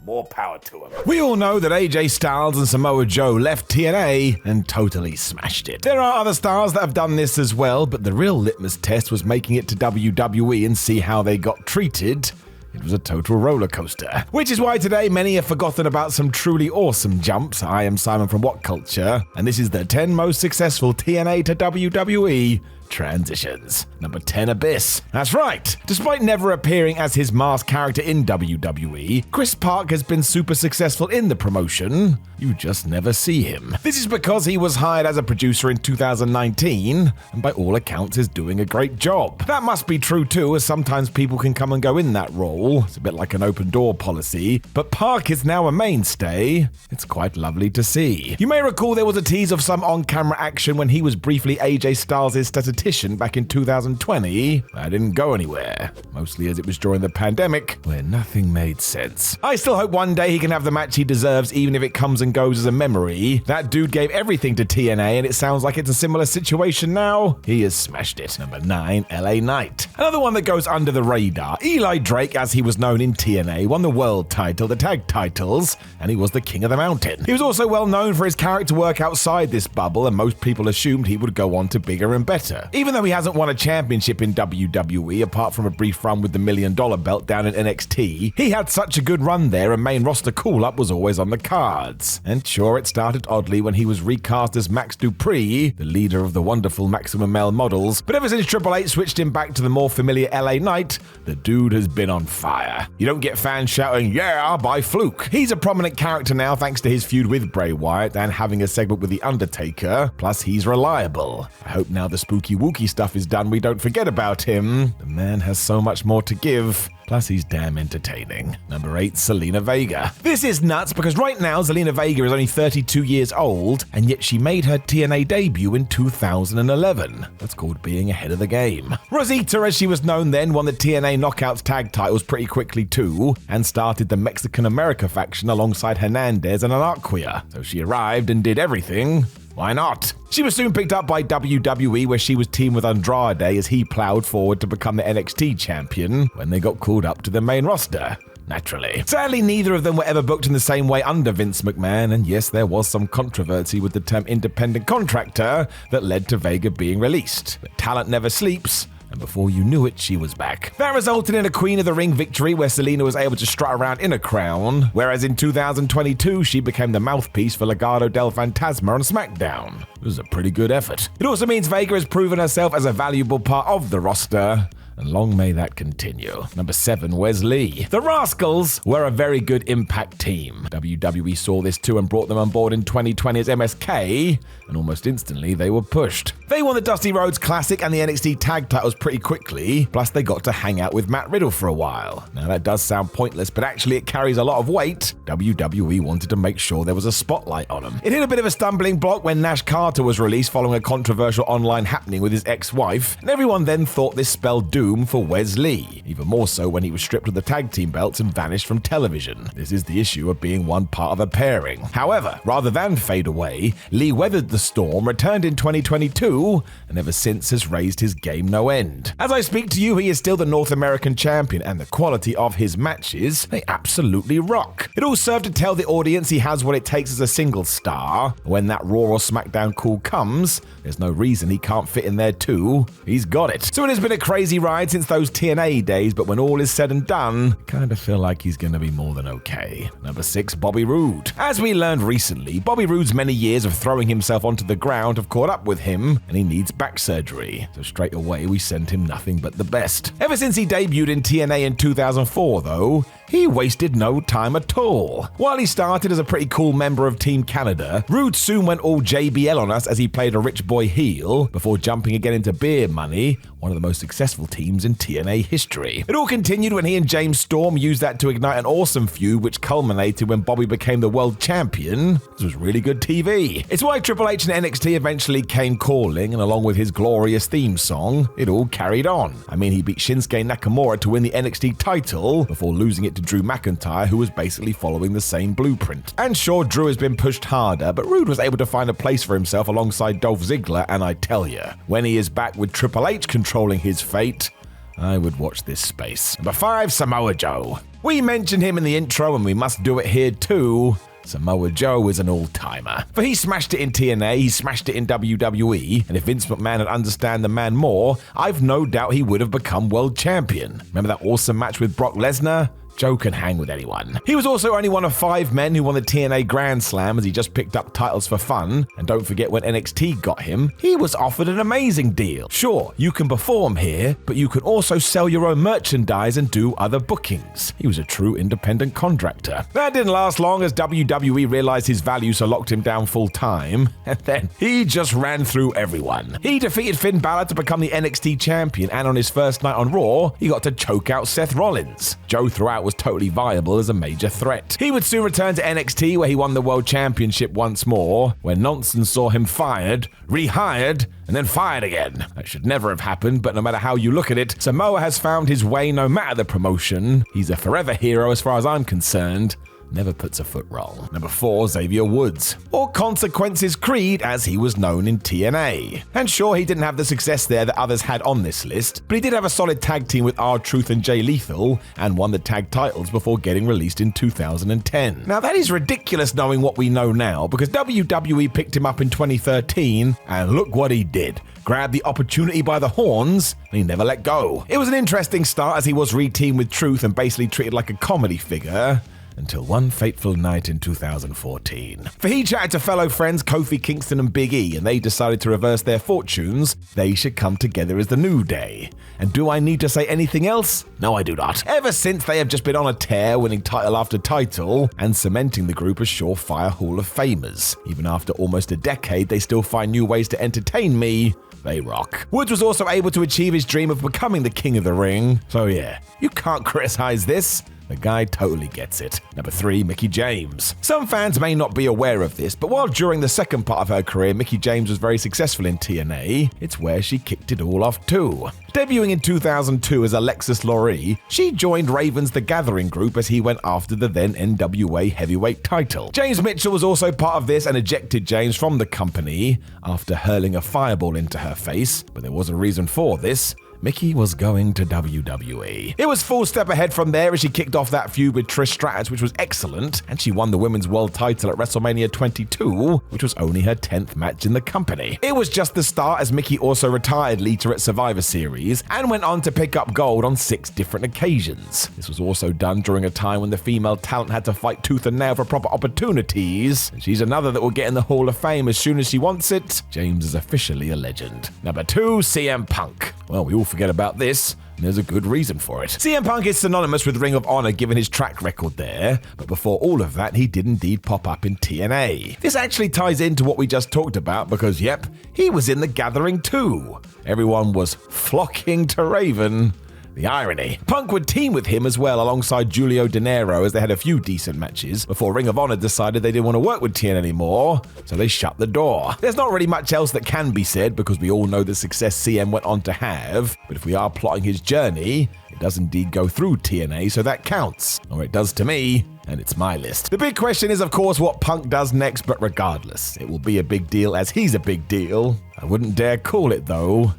More power to them. We all know that AJ Styles and Samoa Joe left TNA and totally smashed it. There are other stars that have done this as well, but the real litmus test was making it to WWE and see how they got treated. It was a total roller coaster. Which is why today many have forgotten about some truly awesome jumps. I am Simon from WhatCulture, and this is the 10 most successful TNA to WWE transitions. Number 10, Abyss. That's right. Despite never appearing as his masked character in WWE, Chris Park has been super successful in the promotion. You just never see him. This is because he was hired as a producer in 2019, and by all accounts is doing a great job. That must be true too, as sometimes people can come and go in that role. It's a bit like an open door policy, but Park is now a mainstay. It's quite lovely to see. You may recall there was a tease of some on-camera action when he was briefly AJ Styles' statistician back in 2020. That didn't go anywhere, mostly as it was during the pandemic, where nothing made sense. I still hope one day he can have the match he deserves, even if it comes and goes as a memory. That dude gave everything to TNA, and it sounds like it's a similar situation now. He has smashed it. Number 9, LA Knight. Another one that goes under the radar. Eli Drake, as he was known in TNA, won the world title, the tag titles, and he was the king of the mountain. He was also well known for his character work outside this bubble, and most people assumed he would go on to bigger and better. Even though he hasn't won a championship in WWE, apart from a brief run with the $1 million belt down in NXT, he had such a good run there, and main roster call-up was always on the cards. And sure, it started oddly when he was recast as Max Dupree, the leader of the wonderful Maximum Male Models, but ever since Triple H switched him back to the more familiar LA Knight, the dude has been on fire. You don't get fans shouting, "Yeah," by fluke. He's a prominent character now thanks to his feud with Bray Wyatt and having a segment with The Undertaker, plus he's reliable. I hope now the spooky wookie stuff is done, we don't forget about him. The man has so much more to give. Plus, he's damn entertaining. Number 8, Zelina Vega. This is nuts because right now, Zelina Vega is only 32 years old, and yet she made her TNA debut in 2011. That's called being ahead of the game. Rosita, as she was known then, won the TNA Knockouts tag titles pretty quickly too, and started the Mexican America faction alongside Hernandez and Anarquia. So she arrived and did everything. Why not? She was soon picked up by WWE, where she was teamed with Andrade as he plowed forward to become the NXT champion when they got called up to the main roster. Naturally. Sadly, neither of them were ever booked in the same way under Vince McMahon, and yes, there was some controversy with the term independent contractor that led to Vega being released. But talent never sleeps. And before you knew it, she was back. That resulted in a Queen of the Ring victory where Zelina was able to strut around in a crown, whereas in 2022, she became the mouthpiece for Legado del Fantasma on SmackDown. It was a pretty good effort. It also means Vega has proven herself as a valuable part of the roster, and long may that continue. Number 7, Wes Lee. The Rascals were a very good Impact team. WWE saw this too and brought them on board in 2020 as MSK, and almost instantly they were pushed. They won the Dusty Rhodes Classic and the NXT tag titles pretty quickly, plus they got to hang out with Matt Riddle for a while. Now that does sound pointless, but actually it carries a lot of weight. WWE wanted to make sure there was a spotlight on them. It hit a bit of a stumbling block when Nash Carter was released following a controversial online happening with his ex-wife, and everyone then thought this spelled doom for Wes Lee, even more so when he was stripped of the tag team belts and vanished from television. This is the issue of being one part of a pairing. However, rather than fade away, Lee weathered the storm, returned in 2022, and ever since has raised his game no end. As I speak to you, he is still the North American champion, and the quality of his matches, they absolutely rock. It all served to tell the audience he has what it takes as a single star. When that Raw or SmackDown call comes, there's no reason he can't fit in there too. He's got it. So it has been a crazy ride since those TNA days, but when all is said and done, kind of feel like he's gonna be more than okay. Number 6, Bobby Roode. As we learned recently, Bobby Roode's many years of throwing himself onto the ground have caught up with him, and he needs back surgery. So straight away, we send him nothing but the best. Ever since he debuted in TNA in 2004, though, he wasted no time at all. While he started as a pretty cool member of Team Canada, Roode soon went all JBL on us as he played a rich boy heel, before jumping again into Beer Money, one of the most successful teams in TNA history. It all continued when he and James Storm used that to ignite an awesome feud, which culminated when Bobby became the world champion. This was really good TV. It's why Triple H and NXT eventually came calling, and along with his glorious theme song, it all carried on. I mean, he beat Shinsuke Nakamura to win the NXT title, before losing it to Drew McIntyre, who was basically following the same blueprint. And sure, Drew has been pushed harder, but Roode was able to find a place for himself alongside Dolph Ziggler, and I tell you, when he is back with Triple H controlling his fate, I would watch this space. Number 5, Samoa Joe. We mentioned him in the intro, and we must do it here too. Samoa Joe is an all-timer. For he smashed it in TNA, he smashed it in WWE, and if Vince McMahon had understood the man more, I've no doubt he would have become world champion. Remember that awesome match with Brock Lesnar? Joe can hang with anyone. He was also only one of 5 men who won the TNA Grand Slam, as he just picked up titles for fun. And don't forget, when NXT got him, he was offered an amazing deal. Sure, you can perform here, but you can also sell your own merchandise and do other bookings. He was a true independent contractor. That didn't last long, as WWE realized his value, so locked him down full time. And then he just ran through everyone. He defeated Finn Balor to become the NXT champion, and on his first night on Raw, he got to choke out Seth Rollins. Joe throughout was totally viable as a major threat. He would soon return to NXT, where he won the World Championship once more, when Nonsense saw him fired, rehired, and then fired again. That should never have happened, but no matter how you look at it, Samoa has found his way no matter the promotion. He's a forever hero as far as I'm concerned. Never puts a foot wrong. Number 4, Xavier Woods, or Consequences Creed as he was known in TNA. And sure, he didn't have the success there that others had on this list, but he did have a solid tag team with R-Truth and Jay Lethal, and won the tag titles before getting released in 2010. Now that is ridiculous knowing what we know now, because WWE picked him up in 2013, and look what he did. Grabbed the opportunity by the horns, and he never let go. It was an interesting start, as he was re-teamed with Truth and basically treated like a comedy figure, until one fateful night in 2014. For he chatted to fellow friends Kofi Kingston and Big E, and they decided to reverse their fortunes. They should come together as the New Day. And do I need to say anything else? No, I do not. Ever since, they have just been on a tear, winning title after title, and cementing the group as surefire Hall of Famers. Even after almost a decade, they still find new ways to entertain me. they rock. Woods was also able to achieve his dream of becoming the king of the ring. So yeah, you can't criticize this. The guy totally gets it. Number 3, Mickie James. Some fans may not be aware of this, but while during the second part of her career, Mickie James was very successful in TNA, it's where she kicked it all off too. Debuting in 2002 as Alexis Laurie, she joined Raven's The Gathering group as he went after the then NWA heavyweight title. James Mitchell was also part of this and ejected James from the company after hurling a fireball into her face, but there was a reason for this. Mickie was going to WWE. It was full step ahead from there as she kicked off that feud with Trish Stratus, which was excellent, and she won the Women's World title at WrestleMania 22, which was only her 10th match in the company. It was just the start as Mickie also retired later at Survivor Series and went on to pick up gold on 6 different occasions. This was also done during a time when the female talent had to fight tooth and nail for proper opportunities, and she's another that will get in the Hall of Fame as soon as she wants it. James is officially a legend. Number 2, CM Punk. Well, we all forget about this, and there's a good reason for it. CM Punk is synonymous with Ring of Honor given his track record there, but before all of that, he did indeed pop up in TNA. This actually ties into what we just talked about because, yep, he was in The Gathering too. Everyone was flocking to Raven. The irony. Punk would team with him as well alongside Julio De Niro as they had a few decent matches before Ring of Honor decided they didn't want to work with TNA anymore, so they shut the door. There's not really much else that can be said because we all know the success CM went on to have, but if we are plotting his journey, it does indeed go through TNA, so that counts. Or it does to me, and it's my list. The big question is, of course, what Punk does next, but regardless, it will be a big deal as he's a big deal. I wouldn't dare call it though.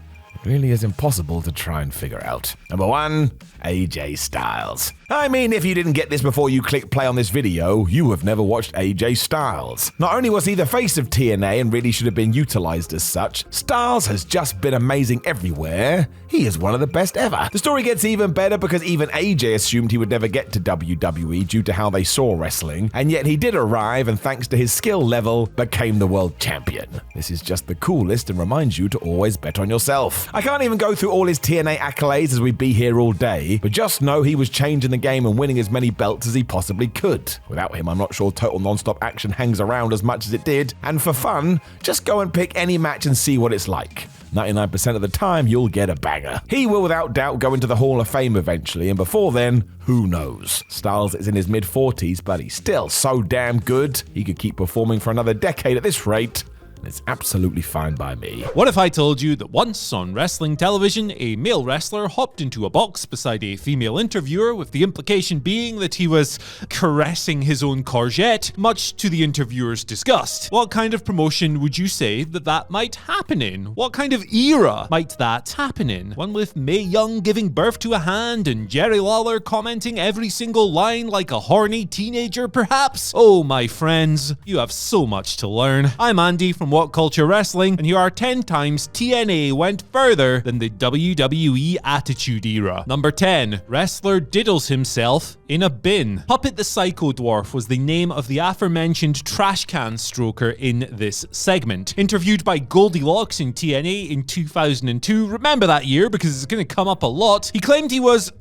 Really is impossible to try and figure out. Number 1, AJ Styles. I mean, if you didn't get this before you clicked play on this video, you have never watched AJ Styles. Not only was he the face of TNA and really should have been utilized as such, Styles has just been amazing everywhere. He is one of the best ever. The story gets even better because even AJ assumed he would never get to WWE due to how they saw wrestling, and yet he did arrive and thanks to his skill level, became the world champion. This is just the coolest and reminds you to always bet on yourself. I can't even go through all his TNA accolades as we'd be here all day, but just know he was changing the game and winning as many belts as he possibly could. Without him, I'm not sure Total Nonstop Action hangs around as much as it did, and for fun, just go and pick any match and see what it's like. 99% of the time, you'll get a banger. He will without doubt go into the Hall of Fame eventually, and before then, who knows? Styles is in his mid-40s, but he's still so damn good, he could keep performing for another decade at this rate. It's absolutely fine by me. What if I told you that once on wrestling television, a male wrestler hopped into a box beside a female interviewer with the implication being that he was caressing his own courgette, much to the interviewer's disgust? What kind of promotion would you say that might happen in? What kind of era might that happen in? One with Mae Young giving birth to a hand and Jerry Lawler commenting every single line like a horny teenager, perhaps? Oh, my friends, you have so much to learn. I'm Andy from WhatCulture Wrestling, and here are 10 times TNA went further than the WWE Attitude Era. Number 10. Wrestler diddles himself in a bin. Puppet the Psycho Dwarf was the name of the aforementioned trash can stroker in this segment. Interviewed by Goldilocks in TNA in 2002, remember that year because it's going to come up a lot, he claimed he was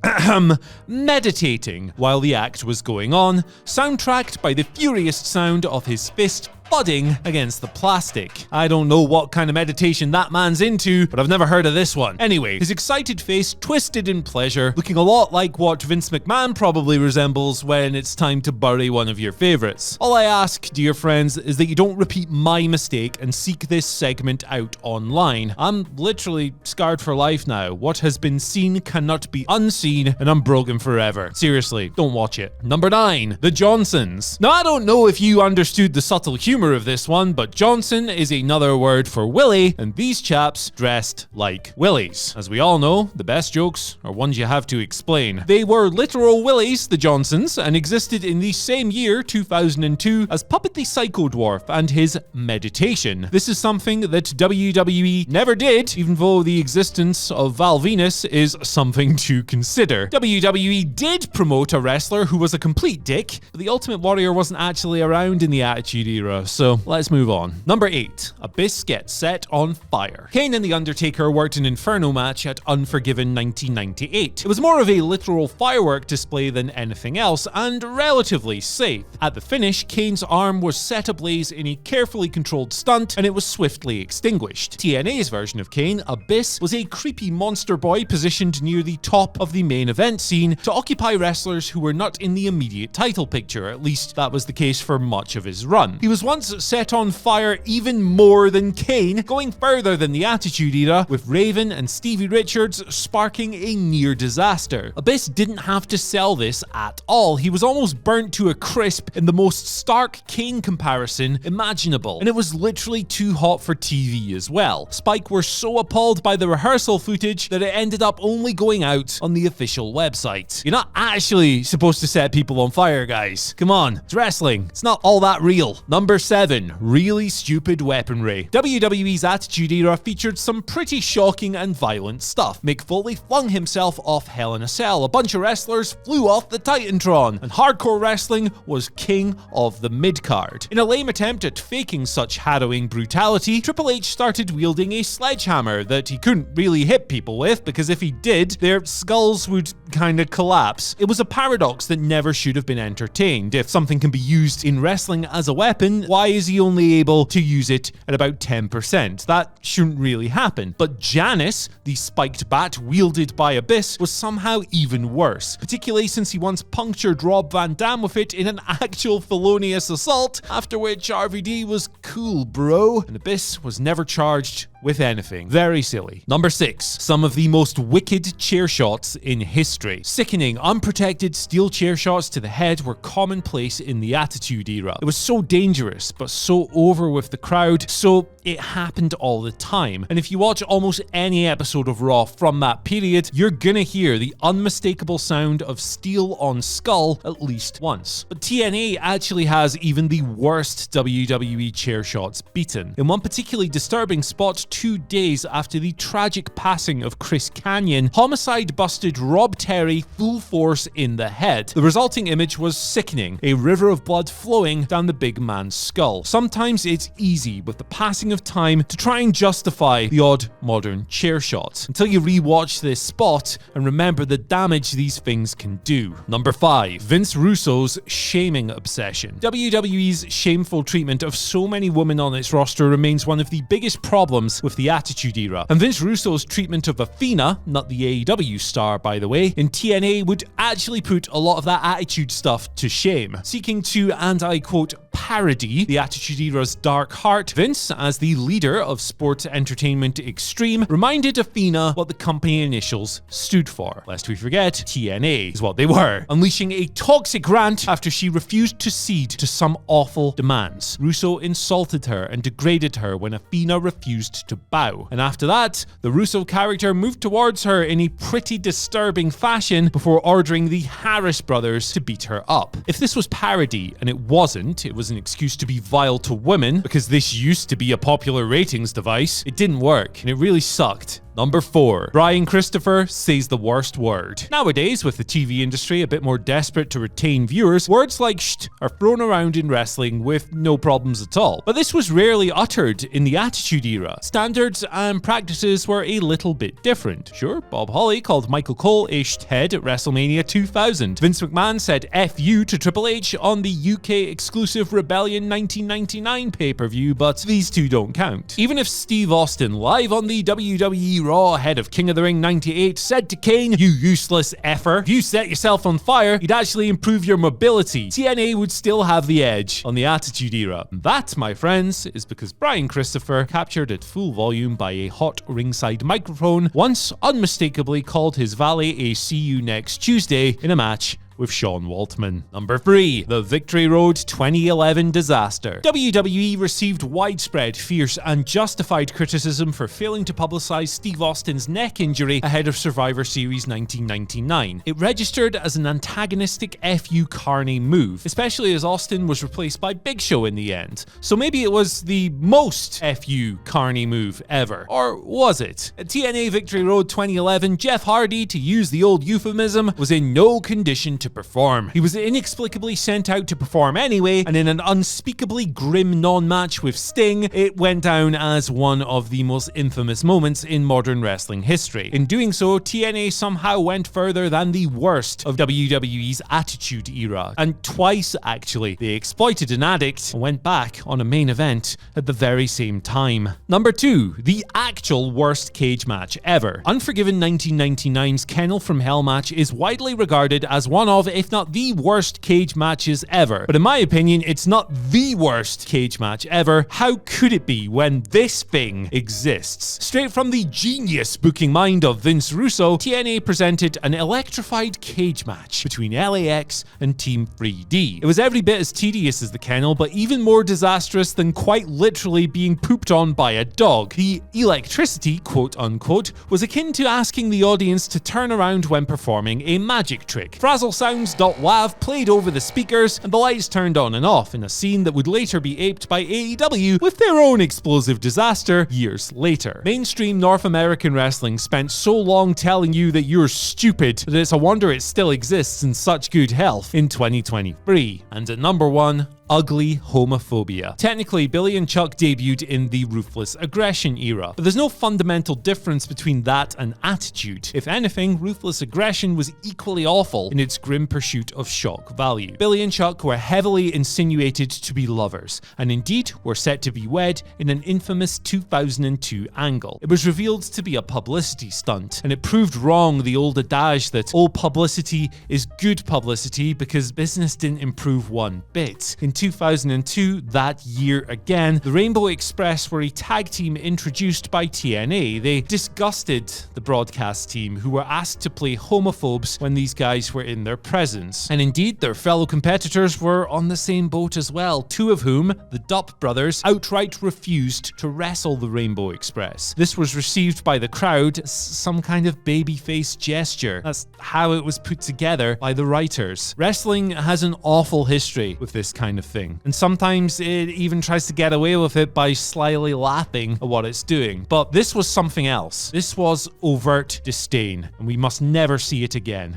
meditating while the act was going on, soundtracked by the furious sound of his fist thudding against the plastic. I don't know what kind of meditation that man's into, but I've never heard of this one. Anyway, his excited face twisted in pleasure, looking a lot like what Vince McMahon probably resembles when it's time to bury one of your favorites. All I ask, dear friends, is that you don't repeat my mistake and seek this segment out online. I'm literally scarred for life now. What has been seen cannot be unseen, and I'm broken forever. Seriously, don't watch it. Number 9. The Johnsons. Now, I don't know if you understood the subtle humor of this one, but Johnson is another word for Willie, and these chaps dressed like Willies. As we all know, the best jokes are ones you have to explain. They were literal Willies, the Johnsons, and existed in the same year, 2002, as Puppet the Psycho Dwarf and his meditation. This is something that WWE never did, even though the existence of Val Venus is something to consider. WWE did promote a wrestler who was a complete dick, but the Ultimate Warrior wasn't actually around in the Attitude Era, have, so let's move on. Number 8. Abyss gets set on fire. Kane and The Undertaker worked an Inferno match at Unforgiven 1998. It was more of a literal firework display than anything else, and relatively safe. At the finish, Kane's arm was set ablaze in a carefully controlled stunt, and it was swiftly extinguished. TNA's version of Kane, Abyss, was a creepy monster boy positioned near the top of the main event scene to occupy wrestlers who were not in the immediate title picture. At least that was the case for much of his run. He was once set on fire even more than Kane, going further than the Attitude Era, with Raven and Stevie Richards sparking a near disaster. Abyss didn't have to sell this at all. He was almost burnt to a crisp in the most stark Kane comparison imaginable, and it was literally too hot for TV as well. Spike were so appalled by the rehearsal footage that it ended up only going out on the official website. You're not actually supposed to set people on fire, guys. Come on, it's wrestling. It's not all that real. Number 7. Really stupid weaponry. WWE's Attitude Era featured some pretty shocking and violent stuff. Mick Foley flung himself off Hell in a Cell. A bunch of wrestlers flew off the Titantron, and hardcore wrestling was king of the mid-card. In a lame attempt at faking such harrowing brutality, Triple H started wielding a sledgehammer that he couldn't really hit people with, because if he did, their skulls would kinda collapse. It was a paradox that never should have been entertained. If something can be used in wrestling as a weapon, why is he only able to use it at about 10%? That shouldn't really happen. But Janice, the spiked bat wielded by Abyss, was somehow even worse, particularly since he once punctured Rob Van Dam with it in an actual felonious assault, after which RVD was cool, bro, and Abyss was never charged with anything. Very silly. Number 6. Some of the most wicked chair shots in history. Sickening, unprotected steel chair shots to the head were commonplace in the Attitude Era. It was so dangerous, but so over with the crowd, so it happened all the time. And if you watch almost any episode of Raw from that period, you're gonna hear the unmistakable sound of steel on skull at least once. But TNA actually has even the worst WWE chair shots beaten. In one particularly disturbing spot, 2 days after the tragic passing of Chris Kanyon, Homicide busted Rob Terry full force in the head. The resulting image was sickening, a river of blood flowing down the big man's skull. Sometimes it's easy with the passing of time to try and justify the odd modern chair shot, until you rewatch this spot and remember the damage these things can do. Number 5. Vince Russo's shaming obsession. WWE's shameful treatment of so many women on its roster remains one of the biggest problems with the Attitude Era, and Vince Russo's treatment of Athena, not the AEW star by the way, in TNA would actually put a lot of that Attitude stuff to shame. Seeking to, and I quote, parody the Attitude Era's dark heart, Vince, as the leader of Sports Entertainment Extreme, reminded Athena what the company initials stood for. Lest we forget, TNA is what they were, unleashing a toxic rant after she refused to cede to some awful demands. Russo insulted her and degraded her when Athena refused to bow, and after that, the Russo character moved towards her in a pretty disturbing fashion before ordering the Harris brothers to beat her up. If this was parody, and it wasn't, it was an excuse to be vile to women, because this used to be a popular ratings device, it didn't work, and it really sucked. Number 4. Brian Christopher says the worst word. Nowadays, with the TV industry a bit more desperate to retain viewers, words like "sht" are thrown around in wrestling with no problems at all. But this was rarely uttered in the Attitude Era. Standards and practices were a little bit different. Sure, Bob Holly called Michael Cole a "shthead" at WrestleMania 2000. Vince McMahon said "F you" to Triple H on the UK exclusive Rebellion 1999 pay-per-view, but these two don't count. Even if Steve Austin, live on the WWE Raw ahead of King of the Ring 98, said to Kane, "You useless effer, if you set yourself on fire, you'd actually improve your mobility," TNA would still have the edge on the Attitude Era. And that, my friends, is because Brian Christopher, captured at full volume by a hot ringside microphone, once unmistakably called his valet a "see you next Tuesday" in a match with Sean Waltman. Number 3. The Victory Road 2011 disaster. WWE received widespread, fierce, and justified criticism for failing to publicize Steve Austin's neck injury ahead of Survivor Series 1999. It registered as an antagonistic FU Carney move, especially as Austin was replaced by Big Show in the end. So maybe it was the most FU Carney move ever. Or was it? At TNA Victory Road 2011, Jeff Hardy, to use the old euphemism, was in no condition to to perform. He was inexplicably sent out to perform anyway, and in an unspeakably grim non-match with Sting, it went down as one of the most infamous moments in modern wrestling history. In doing so, TNA somehow went further than the worst of WWE's Attitude Era, and twice actually. They exploited an addict and went back on a main event at the very same time. Number 2, the actual worst cage match ever. Unforgiven 1999's Kennel from Hell match is widely regarded as one of, if not the worst cage matches ever. But in my opinion, it's not the worst cage match ever. How could it be when this thing exists? Straight from the genius booking mind of Vince Russo, TNA presented an electrified cage match between LAX and Team 3D. It was every bit as tedious as the Kennel, but even more disastrous than quite literally being pooped on by a dog. The electricity, quote unquote, was akin to asking the audience to turn around when performing a magic trick. Frazzlesounds.wav played over the speakers, and the lights turned on and off in a scene that would later be aped by AEW with their own explosive disaster years later. Mainstream North American wrestling spent so long telling you that you're stupid that it's a wonder it still exists in such good health in 2023. And at number 1, ugly homophobia. Technically, Billy and Chuck debuted in the Ruthless Aggression era, but there's no fundamental difference between that and Attitude. If anything, Ruthless Aggression was equally awful in its grim pursuit of shock value. Billy and Chuck were heavily insinuated to be lovers, and indeed were set to be wed in an infamous 2002 angle. It was revealed to be a publicity stunt, and it proved wrong the old adage that all publicity is good publicity because business didn't improve one bit. In 2002, that year again, the Rainbow Express were a tag team introduced by TNA. They disgusted the broadcast team, who were asked to play homophobes when these guys were in their presence. And indeed, their fellow competitors were on the same boat as well, 2 of whom, the Dupp brothers, outright refused to wrestle the Rainbow Express. This was received by the crowd as some kind of babyface gesture. That's how it was put together by the writers. Wrestling has an awful history with this kind of thing, and sometimes it even tries to get away with it by slyly laughing at what it's doing. But this was something else. This was overt disdain, and we must never see it again.